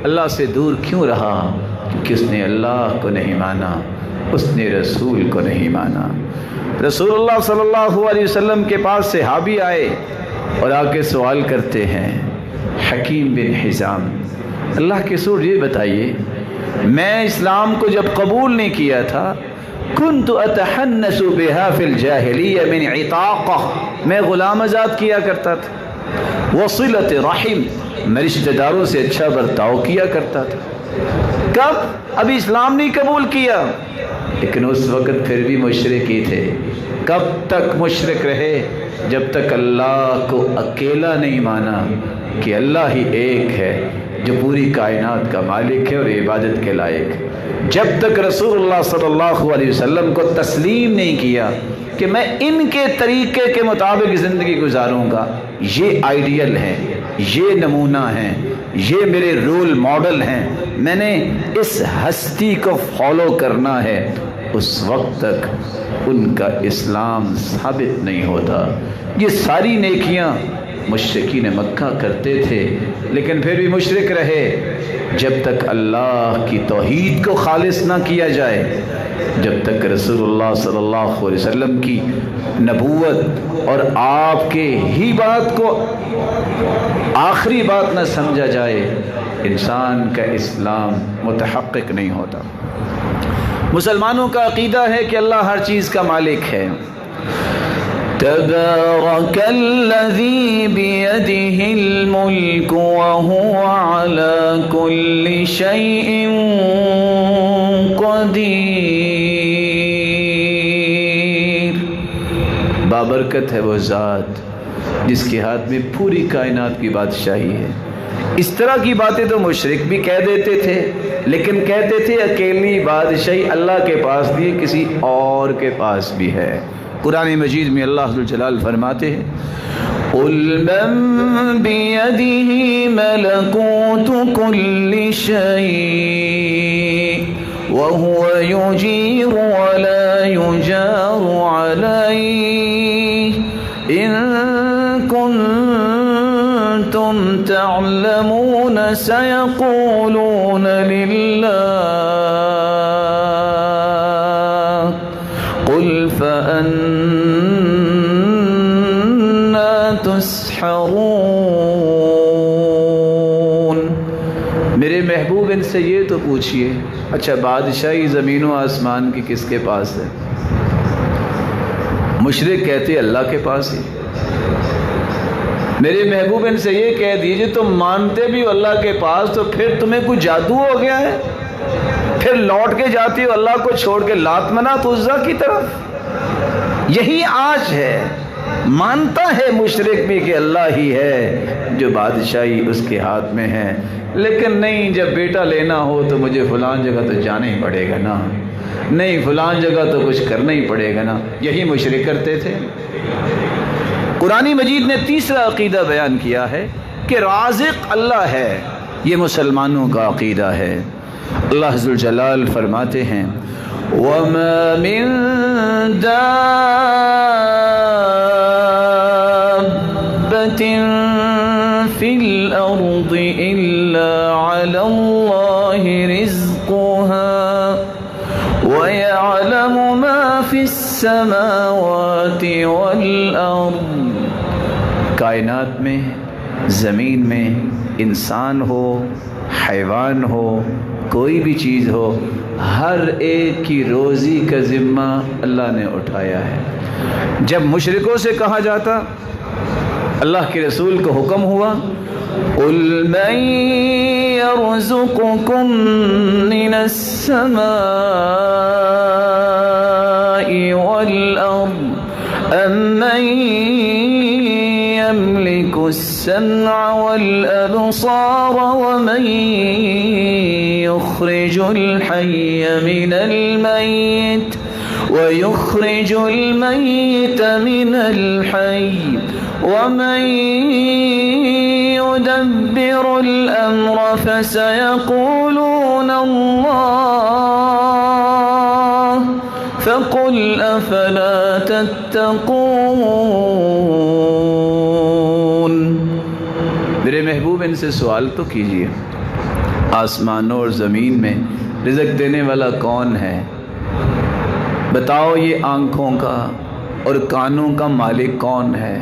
اللہ سے دور کیوں رہا؟ کیونکہ اس نے اللہ کو نہیں مانا، اس نے رسول کو نہیں مانا۔ رسول اللہ صلی اللہ علیہ وسلم کے پاس صحابی آئے اور آ کے سوال کرتے ہیں حکیم بن حزام، اللہ کے رسول یہ بتائیے میں اسلام کو جب قبول نہیں کیا تھا کنت اتحنس بها فی الجاہلیہ من عطاقہ، میں غلام آزاد کیا کرتا تھا، وصلۃ رحم، میں رشتہ داروں سے اچھا برتاؤ کیا کرتا تھا۔ کب؟ ابھی اسلام نہیں قبول کیا، لیکن اس وقت پھر بھی مشرک ہی تھے۔ کب تک مشرک رہے؟ جب تک اللہ کو اکیلا نہیں مانا کہ اللہ ہی ایک ہے جو پوری کائنات کا مالک ہے اور عبادت کے لائق۔ جب تک رسول اللہ صلی اللہ علیہ وسلم کو تسلیم نہیں کیا کہ میں ان کے طریقے کے مطابق زندگی گزاروں گا، یہ آئیڈیل ہے، یہ نمونہ ہے، یہ میرے رول ماڈل ہیں، میں نے اس ہستی کو فالو کرنا ہے، اس وقت تک ان کا اسلام ثابت نہیں ہوتا۔ یہ ساری نیکیاں مشرکین مکہ کرتے تھے، لیکن پھر بھی مشرک رہے جب تک اللہ کی توحید کو خالص نہ کیا جائے، جب تک رسول اللہ صلی اللہ علیہ وسلم کی نبوت اور آپ کے ہی بات کو آخری بات نہ سمجھا جائے، انسان کا اسلام متحقق نہیں ہوتا۔ مسلمانوں کا عقیدہ ہے کہ اللہ ہر چیز کا مالک ہے۔ تبارک الذی بیدہ الملک وہو علی کل شیء قدیر۔ بابرکت ہے وہ ذات جس کے ہاتھ میں پوری کائنات کی بادشاہی ہے۔ اس طرح کی باتیں تو مشرک بھی کہہ دیتے تھے، لیکن کہتے تھے اکیلی بادشاہی اللہ کے پاس بھی ہے، کسی اور کے پاس بھی ہے۔ قرآن مجید میں اللہ ذو الجلال فرماتے ہیں قُلْ مَن بِيَدِهِ مَلَكُوتُ كُلِّ شَيْءٍ وَهُوَ يُجِيرُ وَلَا يُجَارُ عَلَيْهِ إِن كُنتُمْ تَعْلَمُونَ سَيَقُولُونَ لِلَّهِ قُلْ فَأَنَّى تُسْحَرُونَ۔ میرے محبوب ان سے یہ تو پوچھئے، اچھا بادشاہی زمین و آسمان کی کس کے پاس ہے؟ مشرک کہتے اللہ کے پاس ہے۔ میرے محبوب ان سے یہ کہہ دیجئے تم مانتے بھی ہو اللہ کے پاس، تو پھر تمہیں کوئی جادو ہو گیا ہے؟ پھر لوٹ کے جاتی ہو اللہ کو چھوڑ کے لات منات عزا کی طرف؟ یہی آج ہے، مانتا ہے مشرک بھی کہ اللہ ہی ہے جو بادشاہی اس کے ہاتھ میں ہے، لیکن نہیں جب بیٹا لینا ہو تو مجھے فلان جگہ تو جانا ہی پڑے گا نا، نہیں فلان جگہ تو کچھ کرنا ہی پڑے گا نا۔ یہی مشرک کرتے تھے۔ قرآن مجید نے تیسرا عقیدہ بیان کیا ہے کہ رازق اللہ ہے، یہ مسلمانوں کا عقیدہ ہے۔ اللہ ذو الجلال فرماتے ہیں وَمَا مِن دَابَّةٍ فِي الْأَرْضِ إِلَّا عَلَى اللَّهِ رِزْقُهَا وَيَعْلَمُ مَا فِي السَّمَاوَاتِ وَالْأَرْضِ۔ کائنات میں، زمین میں، انسان ہو، حیوان ہو، کوئی بھی چیز ہو، ہر ایک کی روزی کا ذمہ اللہ نے اٹھایا ہے۔ جب مشرکوں سے کہا جاتا، اللہ کے رسول کو حکم ہوا قُلْ مَن يَرْزُقُكُم مِّنَ السَّمَاءِ وَالْأَرْضِ أَمَّن يَمْلِكُ السَّمْعَ وَالْأَبْصَارَ وَمَن يُخْرِجُ الْحَيَّ مِنَ الْمَيِّتِ وَيُخْرِجُ الْمَيِّتَ مِنَ الْحَيِّ وَمَن يُدَبِّرُ الْأَمْرَ فَسَيَقُولُونَ اللَّهُ فَقُلْ أَفَلَا تَتَّقُونَ۔ میرے محبوب ان سے سوال تو کیجئے، آسمانوں اور زمین میں رزق دینے والا کون ہے؟ بتاؤ یہ آنکھوں کا اور کانوں کا مالک کون ہے؟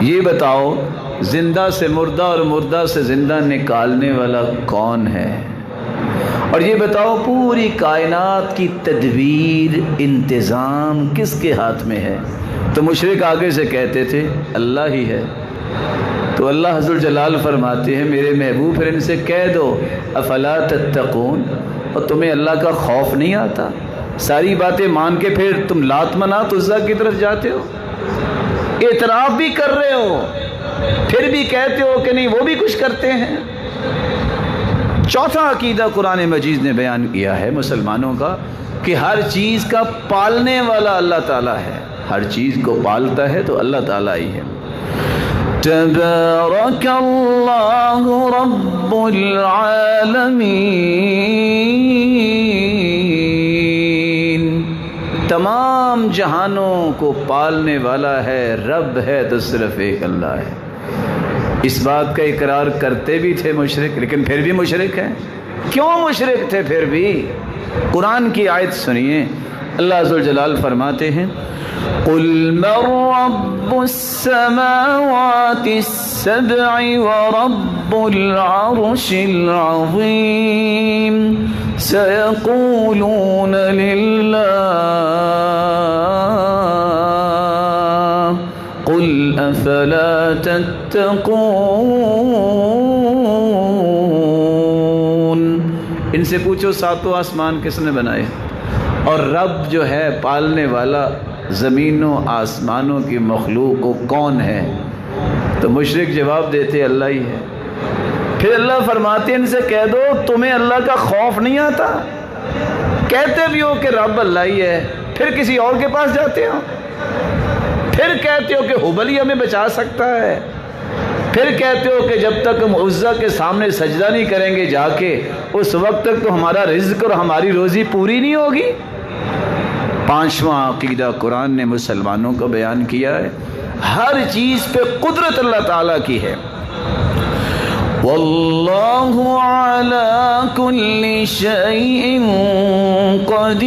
یہ بتاؤ زندہ سے مردہ اور مردہ سے زندہ نکالنے والا کون ہے؟ اور یہ بتاؤ پوری کائنات کی تدبیر، انتظام کس کے ہاتھ میں ہے؟ تو مشرک آگے سے کہتے تھے اللہ ہی ہے۔ تو اللہ ذو الجلال فرماتے ہیں میرے محبوب پھر ان سے کہہ دو افلا تتقون، اور تمہیں اللہ کا خوف نہیں آتا؟ ساری باتیں مان کے پھر تم لات منات عزا کی طرف جاتے ہو، اعتراف بھی کر رہے ہو، پھر بھی کہتے ہو کہ نہیں وہ بھی کچھ کرتے ہیں۔ چوتھا عقیدہ قرآن مجید نے بیان کیا ہے مسلمانوں کا کہ ہر چیز کا پالنے والا اللہ تعالیٰ ہے، ہر چیز کو پالتا ہے تو اللہ تعالیٰ ہی ہے۔ تبارک اللہ رب العالمین، تمام جہانوں کو پالنے والا ہے، رب ہے تو صرف ایک اللہ ہے۔ اس بات کا اقرار کرتے بھی تھے مشرک، لیکن پھر بھی مشرک ہیں۔ کیوں مشرک تھے پھر بھی؟ قرآن کی آیت سنیے، اللہ ذو الجلال فرماتے ہیں قُلْ مَن رَّبُّ السَّمَاوَاتِ السَّبْعِ وَرَبُّ الْعَرْشِ الْعَظِيمِ سَيَقُولُونَ لِلَّهِ قُلْ أَفَلَا تَتَّقُونَ۔ ان سے پوچھو ساتوں آسمان کس نے بنائے؟ اور رب جو ہے پالنے والا زمینوں آسمانوں کی مخلوق کو کون ہے؟ تو مشرک جواب دیتے اللہ ہی ہے۔ پھر اللہ فرماتے ہیں ان سے کہہ دو تمہیں اللہ کا خوف نہیں آتا؟ کہتے بھی ہو کہ رب اللہ ہی ہے، پھر کسی اور کے پاس جاتے ہو، پھر کہتے ہو کہ ہبل ہی ہمیں بچا سکتا ہے، پھر کہتے ہو کہ جب تک ہم عزا کے سامنے سجدہ نہیں کریں گے جا کے اس وقت تک تو ہمارا رزق اور ہماری روزی پوری نہیں ہوگی۔ پانچواں عقیدہ قرآن نے مسلمانوں کو بیان کیا ہے، ہر چیز پہ قدرت اللہ تعالیٰ کی ہے۔ واللہ علی کل شیء قدیر،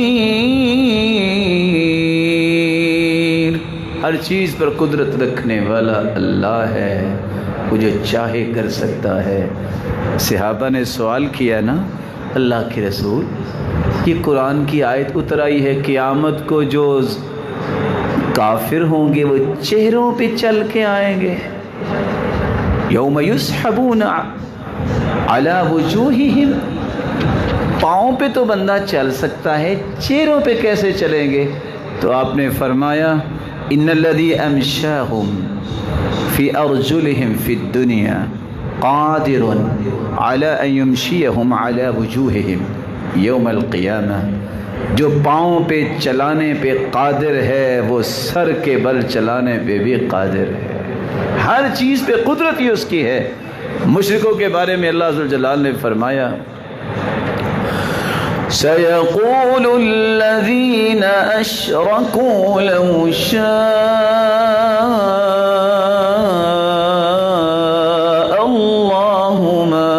ہر چیز پر قدرت رکھنے والا اللہ ہے، وہ جو چاہے کر سکتا ہے۔ صحابہ نے سوال کیا نا اللہ کے رسول، یہ قرآن کی آیت اتر آئی ہے قیامت کو جو کافر ہوں گے وہ چہروں پہ چل کے آئیں گے، یوم یسحبون علی وجوہہم، پاؤں پہ تو بندہ چل سکتا ہے، چہروں پہ کیسے چلیں گے؟ تو آپ نے فرمایا ان الذی امشاہم فی ارجلہم فی الدنیا قادر علی ان یمشیہم علی وجوہہم یوم القیامہ، جو پاؤں پہ چلانے پہ قادر ہے وہ سر کے بل چلانے پہ بھی قادر ہے۔ ہر چیز پہ قدرت ہی اس کی ہے۔ مشرکوں کے بارے میں اللہ ذو الجلال نے فرمایا سَيَقُولُ الَّذِينَ أَشْرَكُوا لَوْ شَاءَ اللَّهُ مَا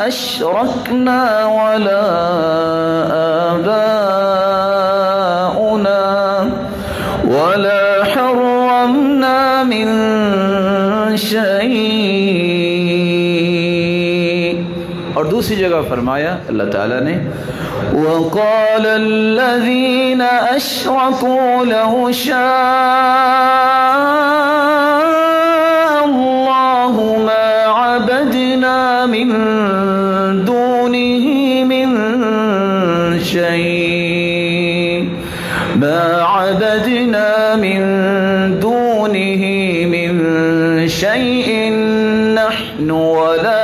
أَشْرَكْنَا وَلَا آبَاؤُنَا وَلَا حَرَّمْنَا مِن شَيْءٍ۔ اور دوسری جگہ فرمایا اللہ تعالیٰ نے وَقَالَ الَّذِينَ أَشْرَكُوا لَوْ شَاءَ اللَّهُ مَا عَبَدْنَا مِن دُونِهِ مِن شَيْءٍ مَا عَبَدْنَا مِن دُونِهِ مِن شَيْءٍ نَحْنُ وَلَا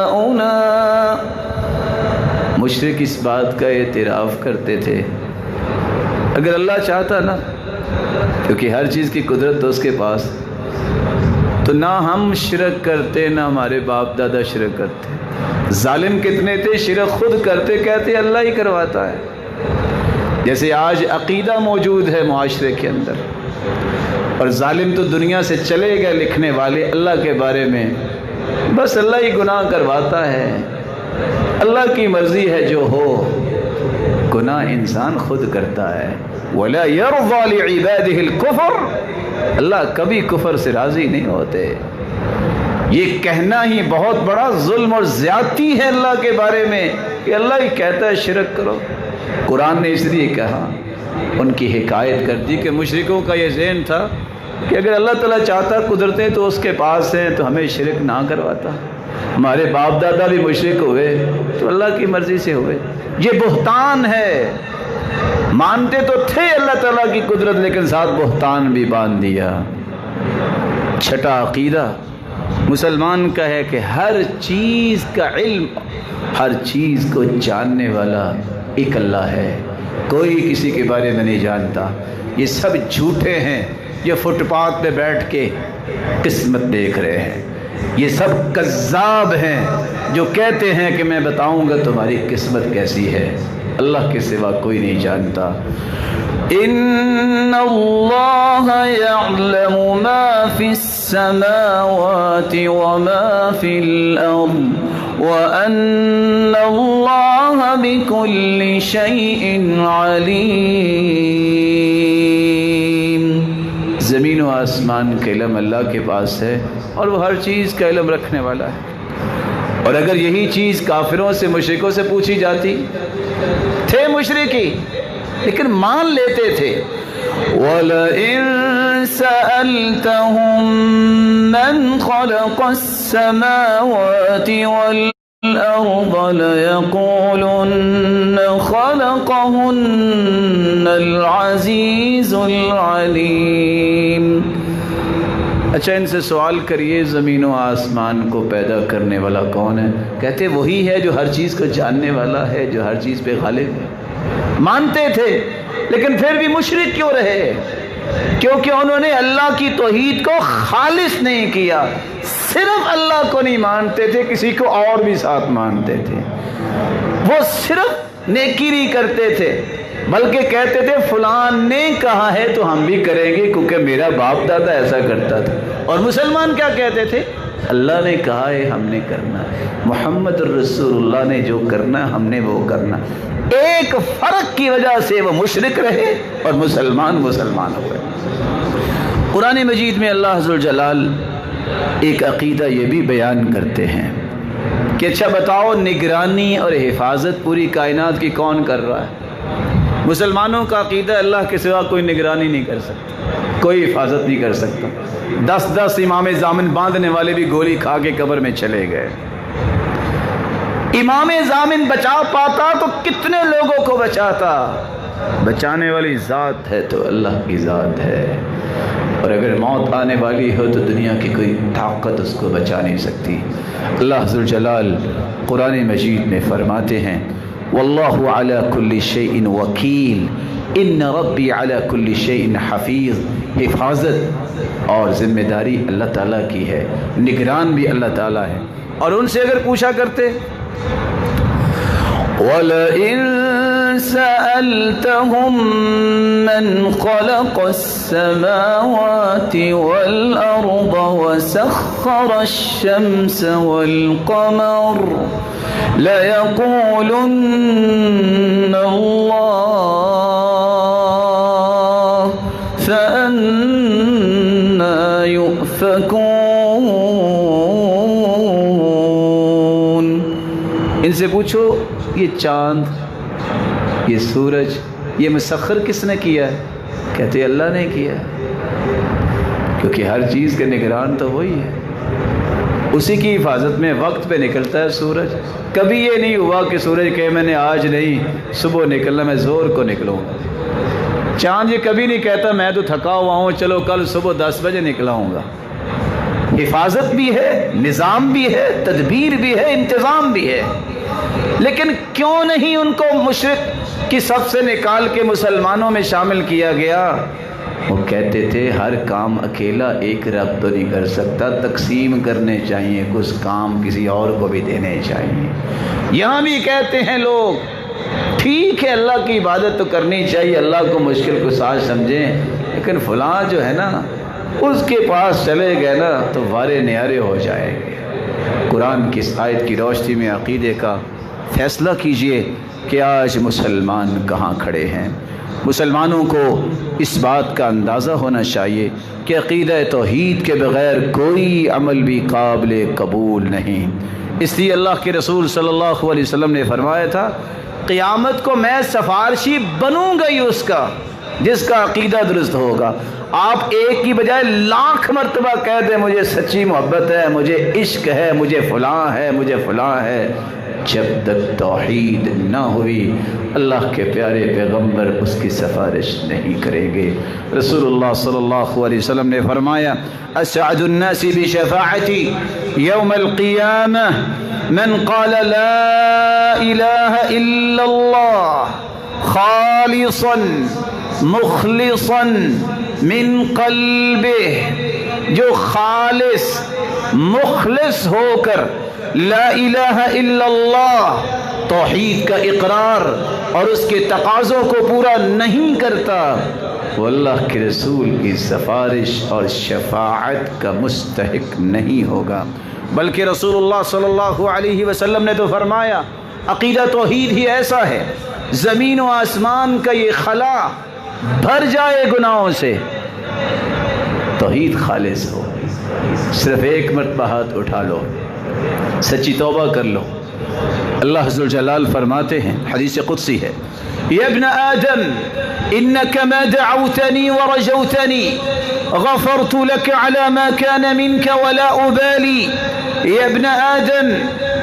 آبَاؤُنَا۔ مشرک اس بات کا اعتراف کرتے تھے اگر اللہ چاہتا نا، کیونکہ ہر چیز کی قدرت تو اس کے پاس، تو نہ ہم شرک کرتے نہ ہمارے باپ دادا شرک کرتے۔ ظالم کتنے تھے، شرک خود کرتے، کہتے اللہ ہی کرواتا ہے۔ جیسے آج عقیدہ موجود ہے معاشرے کے اندر، اور ظالم تو دنیا سے چلے گئے لکھنے والے اللہ کے بارے میں، بس اللہ ہی گناہ کرواتا ہے، اللہ کی مرضی ہے جو ہو، گناہ انسان خود کرتا ہے۔ وَلَا يَرْضَى لِعِبَادِهِ الْكُفْرَ، اللہ کبھی کفر سے راضی نہیں ہوتے۔ یہ کہنا ہی بہت بڑا ظلم اور زیادتی ہے اللہ کے بارے میں کہ اللہ ہی کہتا ہے شرک کرو۔ قرآن نے اس لیے کہا، ان کی حکایت کر دی کہ مشرکوں کا یہ ذہن تھا کہ اگر اللہ تعالیٰ چاہتا قدرتیں تو اس کے پاس ہیں تو ہمیں شرک نہ کرواتا، ہمارے باپ دادا بھی مشرک ہوئے تو اللہ کی مرضی سے ہوئے۔ یہ بہتان ہے، مانتے تو تھے اللہ تعالیٰ کی قدرت لیکن ساتھ بہتان بھی باندھ دیا۔ چھٹا عقیدہ مسلمان کا ہے کہ ہر چیز کا علم، ہر چیز کو جاننے والا ایک اللہ ہے، کوئی کسی کے بارے میں نہیں جانتا۔ یہ سب جھوٹے ہیں جو فٹ پاتھ پہ بیٹھ کے قسمت دیکھ رہے ہیں، یہ سب کذاب ہیں جو کہتے ہیں کہ میں بتاؤں گا تمہاری قسمت کیسی ہے۔ اللہ کے سوا کوئی نہیں جانتا۔ ان اللہ یعلم ما فی السماوات وما فی الارض وان اللہ بکل شیء علیم۔ زمین و آسمان کا علم اللہ کے پاس ہے اور وہ ہر چیز کا علم رکھنے والا ہے۔ اور اگر یہی چیز کافروں سے مشرکوں سے پوچھی جاتی، تھے مشرکی لیکن مان لیتے تھے، وَلَئِن سَأَلْتَهُم مَّنْ خَلَقَ السَّمَاوَاتِ وَالْأَرْضَ الأرض ليقولن خلقهن العزيز العليم. اچھا ان سے سوال کریے زمین و آسمان کو پیدا کرنے والا کون ہے؟ کہتے وہی ہے جو ہر چیز کو جاننے والا ہے، جو ہر چیز پہ غالب ہے. مانتے تھے لیکن پھر بھی مشرک کیوں رہے؟ کیونکہ انہوں نے اللہ کی توحید کو خالص نہیں کیا. صرف اللہ کو نہیں مانتے تھے، کسی کو اور بھی ساتھ مانتے تھے. وہ صرف نیکی نہیں کرتے تھے بلکہ کہتے تھے فلان نے کہا ہے تو ہم بھی کریں گے کیونکہ میرا باپ دادا ایسا کرتا تھا. اور مسلمان کیا کہتے تھے؟ اللہ نے کہا ہے ہم نے کرنا ہے، محمد الرسول اللہ نے جو کرنا ہم نے وہ کرنا. ایک فرق کی وجہ سے وہ مشرک رہے اور مسلمان ہوئے. قرآن مجید میں اللہ عز و جلال ایک عقیدہ یہ بھی بیان کرتے ہیں کہ اچھا بتاؤ نگرانی اور حفاظت پوری کائنات کی کون کر رہا ہے؟ مسلمانوں کا عقیدہ اللہ کے سوا کوئی نگرانی نہیں کر سکتا، کوئی حفاظت نہیں کر سکتا. 10 امام ضامن باندھنے والے بھی گولی کھا کے قبر میں چلے گئے. امام ضامن بچا پاتا تو کتنے لوگوں کو بچاتا؟ بچانے والی ذات ہے تو اللہ کی ذات ہے، اور اگر موت آنے والی ہو تو دنیا کی کوئی طاقت اس کو بچا نہیں سکتی. اللہ عز و جلال قرآن مجید میں فرماتے ہیں واللہ علی کل شیء وکیل ان ربی علی کل شیء حفیظ. حفاظت اور ذمہ داری اللہ تعالیٰ کی ہے، نگران بھی اللہ تعالیٰ ہے. اور ان سے اگر پوچھا کرتے وَلَئِن سَأَلْتَهُم مَّنْ خَلَقَ السَّمَاوَاتِ وَالْأَرْضَ وَسَخَّرَ الشَّمْسَ وَالْقَمَرَ لَيَقُولُنَّ اللَّهُ فَأَنَّىٰ يُؤْفَكُونَ. ان سے پوچھو یہ چاند، یہ سورج، یہ مسخر کس نے کیا ہے؟ کہتے اللہ نے کیا ہے، کیونکہ ہر چیز کے نگران تو وہی ہے. اسی کی حفاظت میں وقت پہ نکلتا ہے سورج. کبھی یہ نہیں ہوا کہ سورج کہے میں نے آج نہیں صبح نکلنا، میں زور کو نکلوں. چاند یہ کبھی نہیں کہتا میں تو تھکا ہوا ہوں چلو کل صبح 10 بجے نکلاؤں گا. حفاظت بھی ہے، نظام بھی ہے، تدبیر بھی ہے، انتظام بھی ہے. لیکن کیوں نہیں ان کو مشرک کی صف سے نکال کے مسلمانوں میں شامل کیا گیا؟ وہ کہتے تھے ہر کام اکیلا ایک رب تو نہیں کر سکتا، تقسیم کرنے چاہیے، کچھ کام کسی اور کو بھی دینے چاہیے. یہاں بھی کہتے ہیں لوگ ٹھیک ہے اللہ کی عبادت تو کرنی چاہیے، اللہ کو مشکل کو ساز سمجھیں، لیکن فلاں جو ہے نا اس کے پاس چلے گئے نا تو وارے نیارے ہو جائیں گے. قرآن کی اس آیت کی روشنی میں عقیدے کا فیصلہ کیجئے کہ آج مسلمان کہاں کھڑے ہیں. مسلمانوں کو اس بات کا اندازہ ہونا چاہیے کہ عقیدہ توحید کے بغیر کوئی عمل بھی قابل قبول نہیں. اس لیے اللہ کے رسول صلی اللہ علیہ وسلم نے فرمایا تھا قیامت کو میں سفارشی بنوں گا ہی اس کا جس کا عقیدہ درست ہوگا. آپ ایک کی بجائے لاکھ مرتبہ کہہ دیں مجھے سچی محبت ہے، مجھے عشق ہے، مجھے فلاں ہے، مجھے فلاں ہے، جب تک توحید نہ ہوئی اللہ کے پیارے پیغمبر اس کی سفارش نہیں کریں گے. رسول اللہ صلی اللہ علیہ وسلم نے فرمایا اسعد الناس بشفاعتی یوم القیامہ من قال لا الہ الا اللہ خالصا مخلصا من قلبه، جو خالص مخلص ہو کر لا الہ الا اللہ توحید کا اقرار اور اس کے تقاضوں کو پورا نہیں کرتا، وہ اللہ کے رسول کی سفارش اور شفاعت کا مستحق نہیں ہوگا. بلکہ رسول اللہ صلی اللہ علیہ وسلم نے تو فرمایا عقیدہ توحید ہی ایسا ہے زمین و آسمان کا یہ خلا بھر جائے گناہوں سے، توحید خالص ہو. صرف ایک مرتبہ ہاتھ اٹھا لو، سچی توبہ کر لو. اللہ عز و جلال فرماتے ہیں، حدیث قدسی ہے، یا ابن آدم انک ما دعوتنی ورجوتنی غفرت لك على ما كان منك ولا أبالي. یا ابن آدم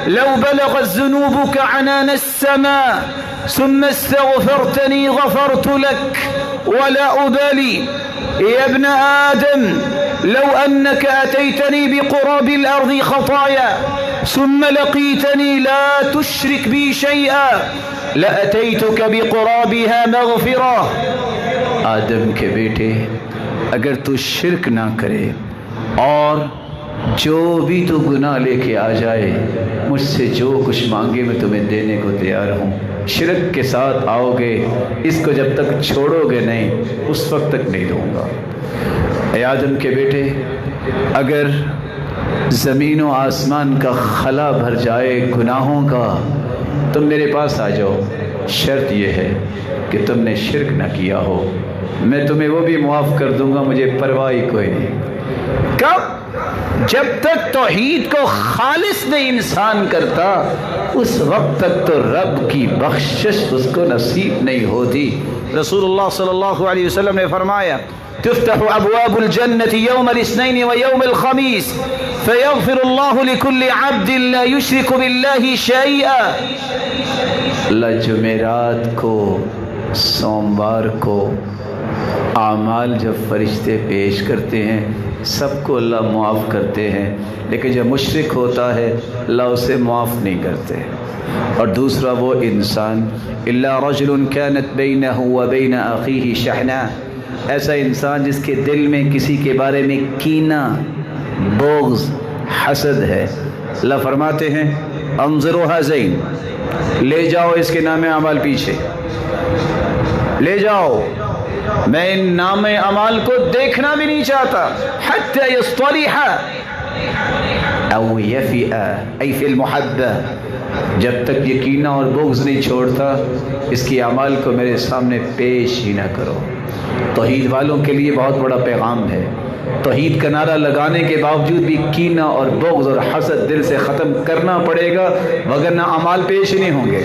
لو بلغت ذنوبك عنان السماء ثم استغفرتني غفرت لك ولا أبالي. يا ابن آدم لو أنك أتيتني بقراب الأرض خطايا ثم لقيتني لا تشرك بي شيئا لأتيتك بقرابها مغفرة. آدم کے بیٹے اگر تو شرک نہ کرے اور جو بھی تو گناہ لے کے آ جائے مجھ سے جو کچھ مانگے میں تمہیں دینے کو تیار ہوں. شرک کے ساتھ آؤ گے اس کو جب تک چھوڑو گے نہیں اس وقت تک نہیں دوں گا. اے آدم کے بیٹے اگر زمین و آسمان کا خلا بھر جائے گناہوں کا تم میرے پاس آ جاؤ. شرط یہ ہے کہ تم نے شرک نہ کیا ہو. میں تمہیں وہ بھی معاف کر دوں گا, مجھے پرواہ کوئی نہیں. کب؟ جب تک توحید کو خالص نہیں انسان کرتا اس وقت تک تو رب کی بخشش اس کو نصیب نہیں ہوتی. رسول اللہ صلی اللہ علیہ وسلم نے فرمایا تفتح ابواب الجنة يوم الاثنين ويوم الخميس فيغفر الله لكل عبد لا يشرك بالله شيئا. اللہ جمعرات کو سوموار کو اعمال جب فرشتے پیش کرتے ہیں سب کو اللہ معاف کرتے ہیں, لیکن جب مشرک ہوتا ہے اللہ اسے معاف نہیں کرتے. اور دوسرا وہ انسان الا رجل كانت بينه وبين اخيه شحناء, ایسا انسان جس کے دل میں کسی کے بارے میں کینہ, بغض, حسد ہے. اللہ فرماتے ہیں انظروا هذين, لے جاؤ اس کے نام اعمال پیچھے لے جاؤ, میں ان نام اعمال کو دیکھنا بھی نہیں چاہتا. حتى يصطلح او يفئ اي في المحبة, جب تک یقینہ اور بغض نہیں چھوڑتا اس کی اعمال کو میرے سامنے پیش ہی نہ کرو. توحید والوں کے لیے بہت بڑا پیغام ہے. توحید کا نعرہ لگانے کے باوجود بھی کینہ اور بغض اور حسد دل سے ختم کرنا پڑے گا وگرنہ اعمال پیش ہی نہیں ہوں گے.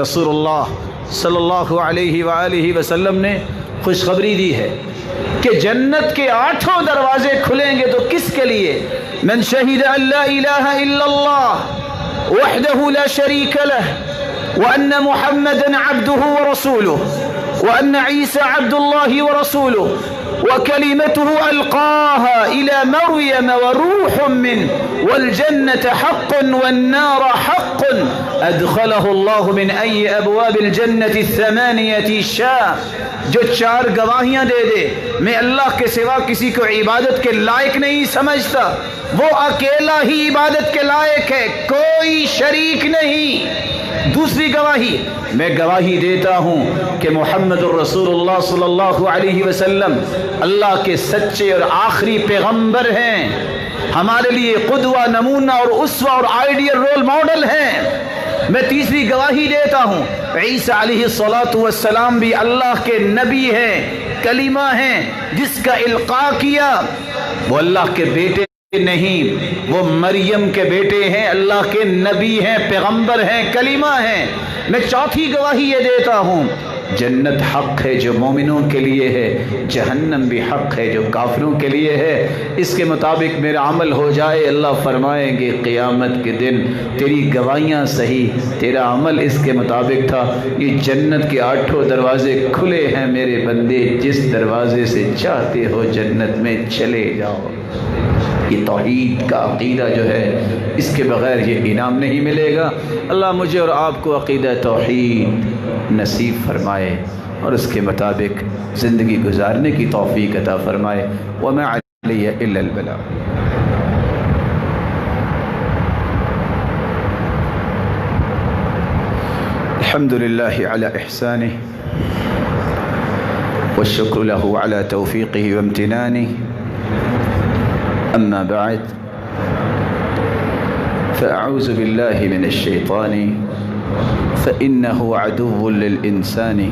رسول اللہ صلی اللہ علیہ وآلہ وسلم نے خوشخبری دی ہے کہ جنت کے 8 دروازے کھلیں گے. تو کس کے لیے؟ من شہد ان لا الہ الا اللہ وحدہ لا شریک لہ وان محمدا عبدہ ورسولہ وان عیسی عبد اللہ ورسولہ وكلمته ألقاها إلى مريم وروح منه والجنة حق والنار حق أدخله الله من أي أبواب الجنة الثمانية شاء. جو 4 گواہیاں دے دے میں اللہ کے سوا کسی کو عبادت کے لائق نہیں سمجھتا, وہ اکیلا ہی عبادت کے لائق ہے, کوئی شریک نہیں. دوسری گواہی میں گواہی دیتا ہوں کہ محمد الرسول اللہ صلی اللہ علیہ وسلم اللہ کے سچے اور آخری پیغمبر ہیں, ہمارے لیے قدوہ, نمونہ اور اسوہ اور آئیڈیل رول ماڈل ہیں. میں تیسری گواہی دیتا ہوں عیسیٰ علیہ السلام بھی اللہ کے نبی ہیں, کلمہ ہیں جس کا القاء کیا. وہ اللہ کے بیٹے نہیں, وہ مریم کے بیٹے ہیں, اللہ کے نبی ہیں, پیغمبر ہیں, کلمہ ہیں. میں چوتھی گواہی یہ دیتا ہوں جنت حق ہے جو مومنوں کے لیے ہے, جہنم بھی حق ہے جو کافروں کے لیے ہے. اس کے مطابق میرا عمل ہو جائے اللہ فرمائیں گے قیامت کے دن تیری گواہیاں صحیح, تیرا عمل اس کے مطابق تھا. یہ جنت کے 8 دروازے کھلے ہیں میرے بندے, جس دروازے سے چاہتے ہو جنت میں چلے جاؤ. یہ توحید کا عقیدہ جو ہے اس کے بغیر یہ انعام نہیں ملے گا. اللہ مجھے اور آپ کو عقیدہ توحید نصیب فرمائے اور اس کے مطابق زندگی گزارنے کی توفیق عطا فرمائے. وما علی الا البلاغ. الحمد للہ علی احسانہ والشکر له علی توفیقہ وامتنانہ. أما بعد فأعوذ بالله من الشيطان فإنه عدو للإنسان.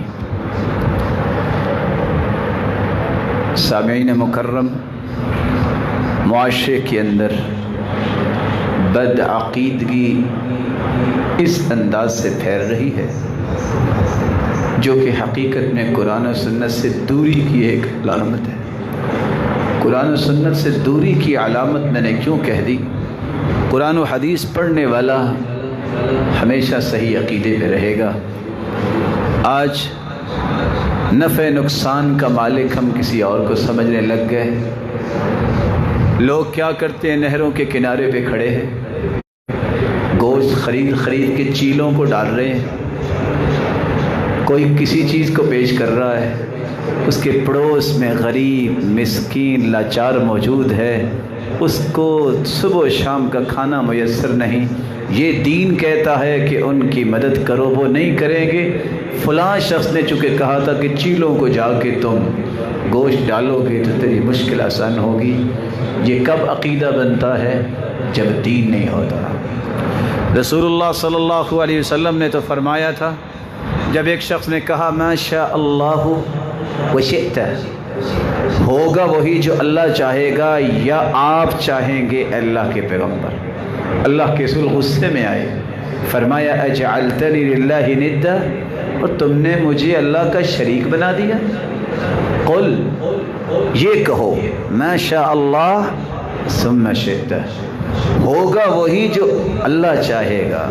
سامعین مکرم, معاشرے کے اندر بد عقیدگی اس انداز سے پھیل رہی ہے جو کہ حقیقت میں قرآن و سنت سے دوری کی ایک علامت ہے. قرآن و سنت سے دوری کی علامت میں نے کیوں کہہ دی؟ قرآن و حدیث پڑھنے والا ہمیشہ صحیح عقیدے پہ رہے گا۔ آج نفع نقصان کا مالک ہم کسی اور کو سمجھنے لگ گئے۔ لوگ کیا کرتے ہیں، نہروں کے کنارے پہ کھڑے ہیں، گوشت خرید کے چیلوں کو ڈال رہے ہیں۔ کوئی کسی چیز کو پیش کر رہا ہے، اس کے پڑوس میں غریب مسکین لاچار موجود ہے، اس کو صبح و شام کا کھانا میسر نہیں۔ یہ دین کہتا ہے کہ ان کی مدد کرو، وہ نہیں کریں گے۔ فلاں شخص نے چونکہ کہا تھا کہ چیلوں کو جا کے تم گوشت ڈالو گے تو تیری مشکل آسان ہوگی۔ یہ کب عقیدہ بنتا ہے؟ جب دین نہیں ہوتا۔ رسول اللہ صلی اللہ علیہ وسلم نے تو فرمایا تھا، جب ایک شخص نے کہا ما شاء اللہ وشئت، ہوگا وہی جو اللہ چاہے گا یا آپ چاہیں گے اللہ کے پیغمبر۔ اللہ کے رسول غصے میں آئے، فرمایا اجعلتنی للہ ندا، اور تم نے مجھے اللہ کا شریک بنا دیا۔ قل، یہ کہو ما شاء اللہ ثم شئت، ہوگا وہی جو اللہ چاہے گا،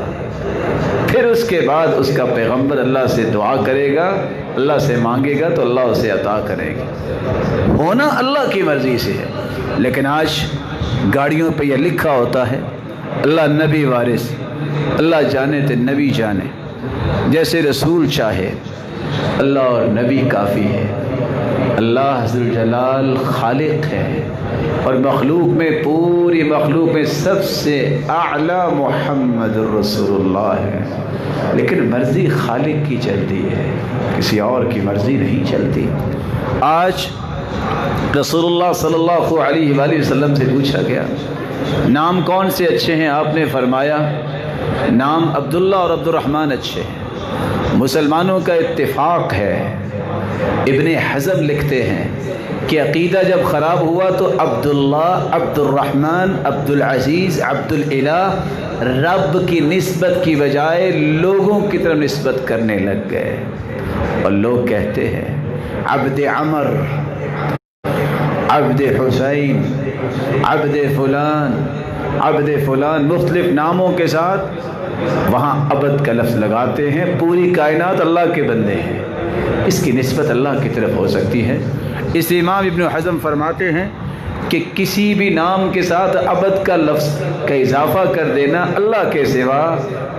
پھر اس کے بعد اس کا پیغمبر اللہ سے دعا کرے گا، اللہ سے مانگے گا تو اللہ اسے عطا کرے گا۔ ہونا اللہ کی مرضی سے ہے۔ لیکن آج گاڑیوں پہ یہ لکھا ہوتا ہے اللہ نبی وارث، اللہ جانے تے نبی جانے، جیسے رسول چاہے، اللہ اور نبی کافی ہے۔ اللہ ذو الجلال خالق ہے، اور مخلوق میں، پوری مخلوق میں سب سے اعلیٰ محمد رسول اللہ ہے۔ لیکن مرضی خالق کی چلتی ہے، کسی اور کی مرضی نہیں چلتی۔ آج رسول اللہ صلی اللہ علیہ وآلہ وسلم سے پوچھا گیا نام کون سے اچھے ہیں؟ آپ نے فرمایا نام عبداللہ اور عبد الرحمن اچھے ہیں۔ مسلمانوں کا اتفاق ہے، ابن حزم لکھتے ہیں کہ عقیدہ جب خراب ہوا تو عبداللہ، عبد الرحمن، عبد العزیز، عبد الالہ رب کی نسبت کی بجائے لوگوں کی طرف نسبت کرنے لگ گئے، اور لوگ کہتے ہیں عبد عمر، عبد حسین، عبد فلان، عبد فلان، مختلف ناموں کے ساتھ وہاں عبد کا لفظ لگاتے ہیں۔ پوری کائنات اللہ کے بندے ہیں، اس کی نسبت اللہ کی طرف ہو سکتی ہے۔ اس امام ابن حزم فرماتے ہیں کہ کسی بھی نام کے ساتھ عبد کا لفظ کا اضافہ کر دینا اللہ کے سوا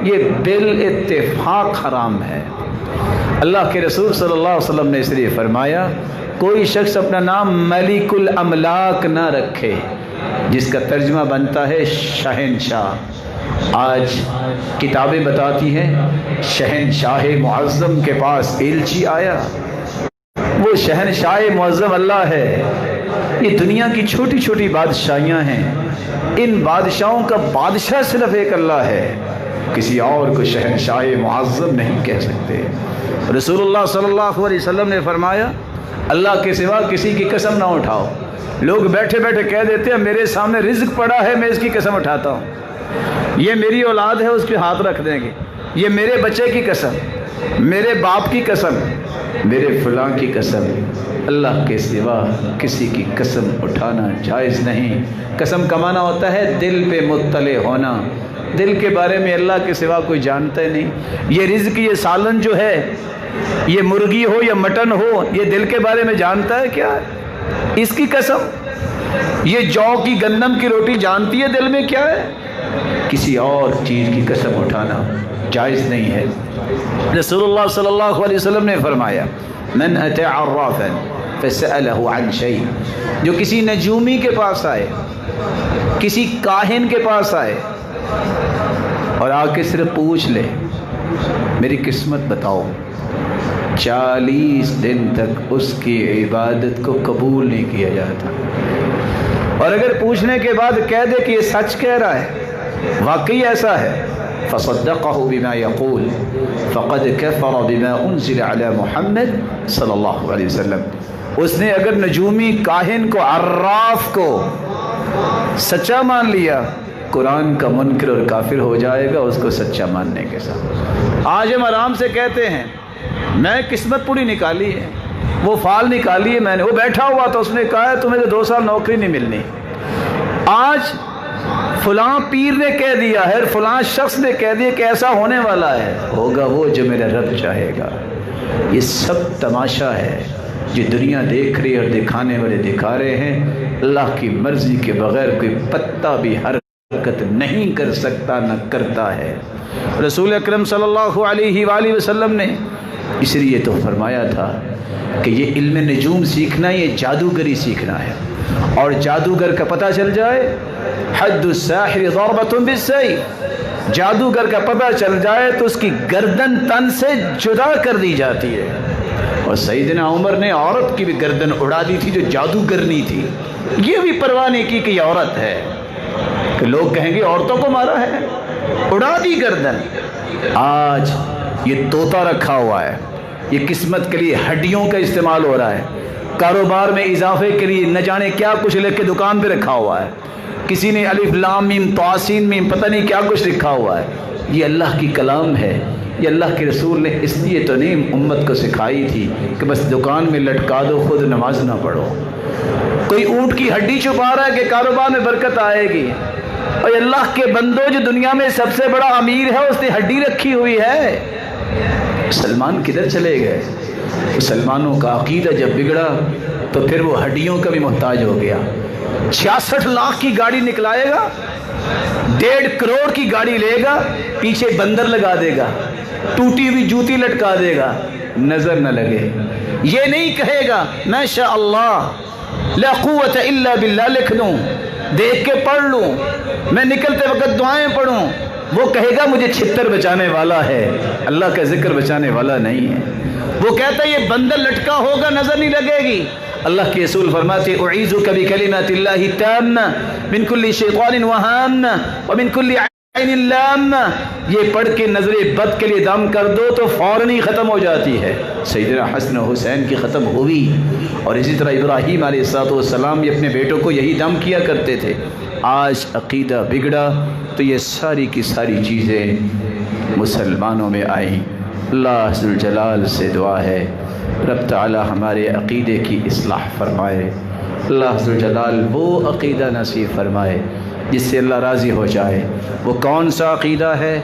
یہ بالاتفاق حرام ہے۔ اللہ کے رسول صلی اللہ علیہ وسلم نے اس لیے فرمایا کوئی شخص اپنا نام ملک الاملاک نہ رکھے، جس کا ترجمہ بنتا ہے شہنشاہ۔ آج کتابیں بتاتی ہیں شہنشاہ معظم کے پاس ایلچی آیا، وہ شہنشاہ معظم اللہ ہے۔ یہ دنیا کی چھوٹی چھوٹی بادشاہیاں ہیں، ان بادشاہوں کا بادشاہ صرف ایک اللہ ہے، کسی اور کو شہنشاہ معظم نہیں کہہ سکتے۔ رسول اللہ صلی اللہ علیہ وسلم نے فرمایا اللہ کے سوا کسی کی قسم نہ اٹھاؤ۔ لوگ بیٹھے بیٹھے کہہ دیتے ہیں میرے سامنے رزق پڑا ہے میں اس کی قسم اٹھاتا ہوں، یہ میری اولاد ہے اس کے ہاتھ رکھ دیں گے، یہ میرے بچے کی قسم، میرے باپ کی قسم، میرے فلاں کی قسم۔ اللہ کے سوا کسی کی قسم اٹھانا جائز نہیں۔ قسم کا معنی ہوتا ہے دل پہ مطلع ہونا، دل کے بارے میں اللہ کے سوا کوئی جانتا ہی نہیں۔ یہ رزق، یہ سالن جو ہے، یہ مرغی ہو یا مٹن ہو، یہ دل کے بارے میں جانتا ہے کیا ہے؟ اس کی قسم۔ یہ جو کی گندم کی روٹی جانتی ہے دل میں کیا ہے؟ کسی اور چیز کی قسم اٹھانا جائز نہیں ہے۔ رسول اللہ صلی اللہ علیہ وسلم نے فرمایا من اتى عرافا فسأله عن شيء، جو کسی نجومی کے پاس آئے، کسی کاہن کے پاس آئے اور آ کے صرف پوچھ لے میری قسمت بتاؤ، 40 دن تک اس کی عبادت کو قبول نہیں کیا جاتا۔ اور اگر پوچھنے کے بعد کہہ دے کہ یہ سچ کہہ رہا ہے، واقعی ایسا ہے، فصدقه بما يقول فقد كفر بما انزل على محمد صلی اللہ علیہ وسلم، اس نے اگر نجومی کاہن کو، عراف کو سچا مان لیا، قرآن کا منکر اور کافر ہو جائے گا اس کو سچا ماننے کے ساتھ۔ آج ہم آرام سے کہتے ہیں میں قسمت پوری نکالی ہے، وہ فال نکالی ہے میں نے، وہ بیٹھا ہوا تو اس نے کہا ہے تمہیں تو 2 سال نوکری نہیں ملنی۔ آج فلاں پیر نے کہہ دیا ہے، فلاں شخص نے کہہ دیا کہ ایسا ہونے والا ہے، ہوگا وہ جو میرا رب چاہے گا۔ یہ سب تماشا ہے جو دنیا دیکھ رہی ہے اور دکھانے والے دکھا رہے ہیں۔ اللہ کی مرضی کے بغیر کوئی پتا بھی حرکت نہیں کر سکتا، نہ کرتا ہے۔ رسول اکرم صلی اللہ علیہ وآلہ وسلم نے اس لیے تو فرمایا تھا کہ یہ علم نجوم سیکھنا، یہ جادوگری سیکھنا ہے، اور جادوگر کا پتہ چل جائے، حد الساحر ضربۃ بالسیف، جادوگر کا پتہ چل جائے تو اس کی گردن تن سے جدا کر دی جاتی ہے۔ اور سیدنا عمر نے عورت کی بھی گردن اڑا دی تھی جو جادوگرنی تھی، یہ بھی پرواہ نہیں کی کہ یہ عورت ہے، کہ لوگ کہیں گے عورتوں کو مارا ہے، اڑا دی گردن۔ آج یہ طوطا رکھا ہوا ہے، یہ قسمت کے لیے ہڈیوں کا استعمال ہو رہا ہے، کاروبار میں اضافے کے لیے نہ جانے کیا کچھ لکھ کے دکان پہ رکھا ہوا ہے، کسی نے الف لام میم طاسین میم پتہ نہیں کیا کچھ لکھا ہوا ہے۔ یہ اللہ کی کلام ہے، یہ اللہ کے رسول نے اس لیے تو نہیں امت کو سکھائی تھی کہ بس دکان میں لٹکا دو، خود نماز نہ پڑھو۔ کوئی اونٹ کی ہڈی چھپا رہا ہے کہ کاروبار میں برکت آئے گی، اور اللہ کے بندوں جو دنیا میں سب سے بڑا امیر ہے اس نے ہڈی رکھی ہوئی ہے۔ مسلمان کدھر چلے گئے؟ مسلمانوں کا عقیدہ جب بگڑا تو پھر وہ ہڈیوں کا بھی محتاج ہو گیا۔ 66 لاکھ کی گاڑی نکلائے گا، 1.5 کروڑ کی گاڑی لے گا، پیچھے بندر لگا دے گا، ٹوٹی ہوئی جوتی لٹکا دے گا، نظر نہ لگے۔ یہ نہیں کہے گا ما شاء اللہ لا قوت الا باللہ لکھ دوں، دیکھ کے پڑھ لوں، میں نکلتے وقت دعائیں پڑھوں۔ وہ کہے گا مجھے چھتر بچانے والا ہے، اللہ کا ذکر بچانے والا نہیں ہے۔ وہ کہتا ہے یہ بندر لٹکا ہوگا، نظر نہیں لگے گی۔ اللہ کے رسول فرماتے اعیذک بکلمات اللہ التامہ من کل شیطان وہامہ ومن کل عین لامہ، یہ پڑھ کے نظر بد کے لیے دم کر دو تو فوراً ہی ختم ہو جاتی ہے۔ سیدنا حسن و حسین کی ختم ہوئی، اور اسی طرح ابراہیم علیہ السلام بھی اپنے بیٹوں کو یہی دم کیا کرتے تھے۔ آج عقیدہ بگڑا تو یہ ساری کی ساری چیزیں مسلمانوں میں آئیں۔ اللہ ذوالجلال سے دعا ہے رب تعالی ہمارے عقیدے کی اصلاح فرمائے۔ اللہ ذوالجلال وہ عقیدہ نصیب فرمائے جس سے اللہ راضی ہو جائے۔ وہ کون سا عقیدہ ہے؟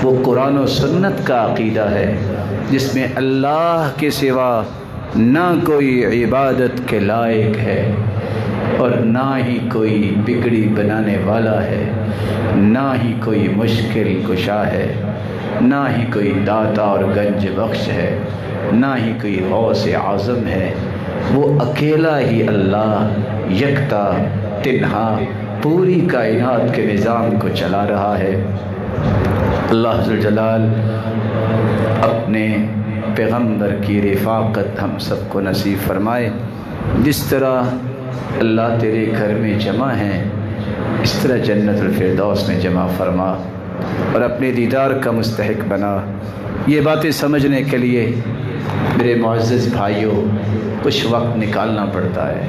وہ قرآن و سنت کا عقیدہ ہے، جس میں اللہ کے سوا نہ کوئی عبادت کے لائق ہے، اور نہ ہی کوئی بگڑی بنانے والا ہے، نہ ہی کوئی مشکل کشا ہے، نہ ہی کوئی داتا اور گنج بخش ہے، نہ ہی کوئی غوث اعظم ہے۔ وہ اکیلا ہی اللہ یکتا تنہا پوری کائنات کے نظام کو چلا رہا ہے۔ اللہ ذوالجلال اپنے پیغمبر کی رفاقت ہم سب کو نصیب فرمائے۔ جس طرح اللہ تیرے گھر میں جمع ہیں، اس طرح جنت الفردوس میں جمع فرما اور اپنے دیدار کا مستحق بنا۔ یہ باتیں سمجھنے کے لیے میرے معزز بھائیوں کچھ وقت نکالنا پڑتا ہے،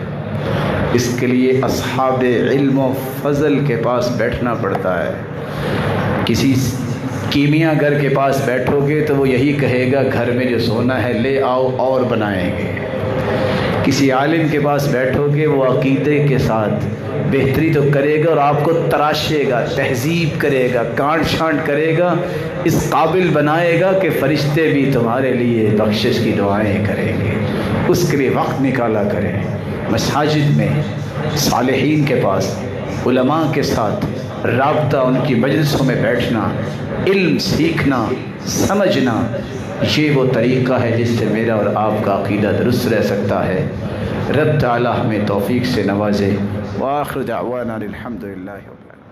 اس کے لیے اصحاب علم و فضل کے پاس بیٹھنا پڑتا ہے۔ کسی کیمیا گر کے پاس بیٹھو گے تو وہ یہی کہے گا گھر میں جو سونا ہے لے آؤ اور بنائیں گے۔ کسی عالم کے پاس بیٹھو گے وہ عقیدے کے ساتھ بہتری تو کرے گا اور آپ کو تراشے گا، تہذیب کرے گا، کانٹ چھانٹ کرے گا، اس قابل بنائے گا کہ فرشتے بھی تمہارے لیے بخشش کی دعائیں کریں گے۔ اس کے لیے وقت نکالا کریں۔ مساجد میں صالحین کے پاس علماء کے ساتھ رابطہ، ان کی مجلسوں میں بیٹھنا، علم سیکھنا، سمجھنا، یہ وہ طریقہ ہے جس سے میرا اور آپ کا عقیدہ درست رہ سکتا ہے۔ رب تعالی ہمیں توفیق سے نوازے۔ وآخر دعوانا الحمد للہ رب العالمین۔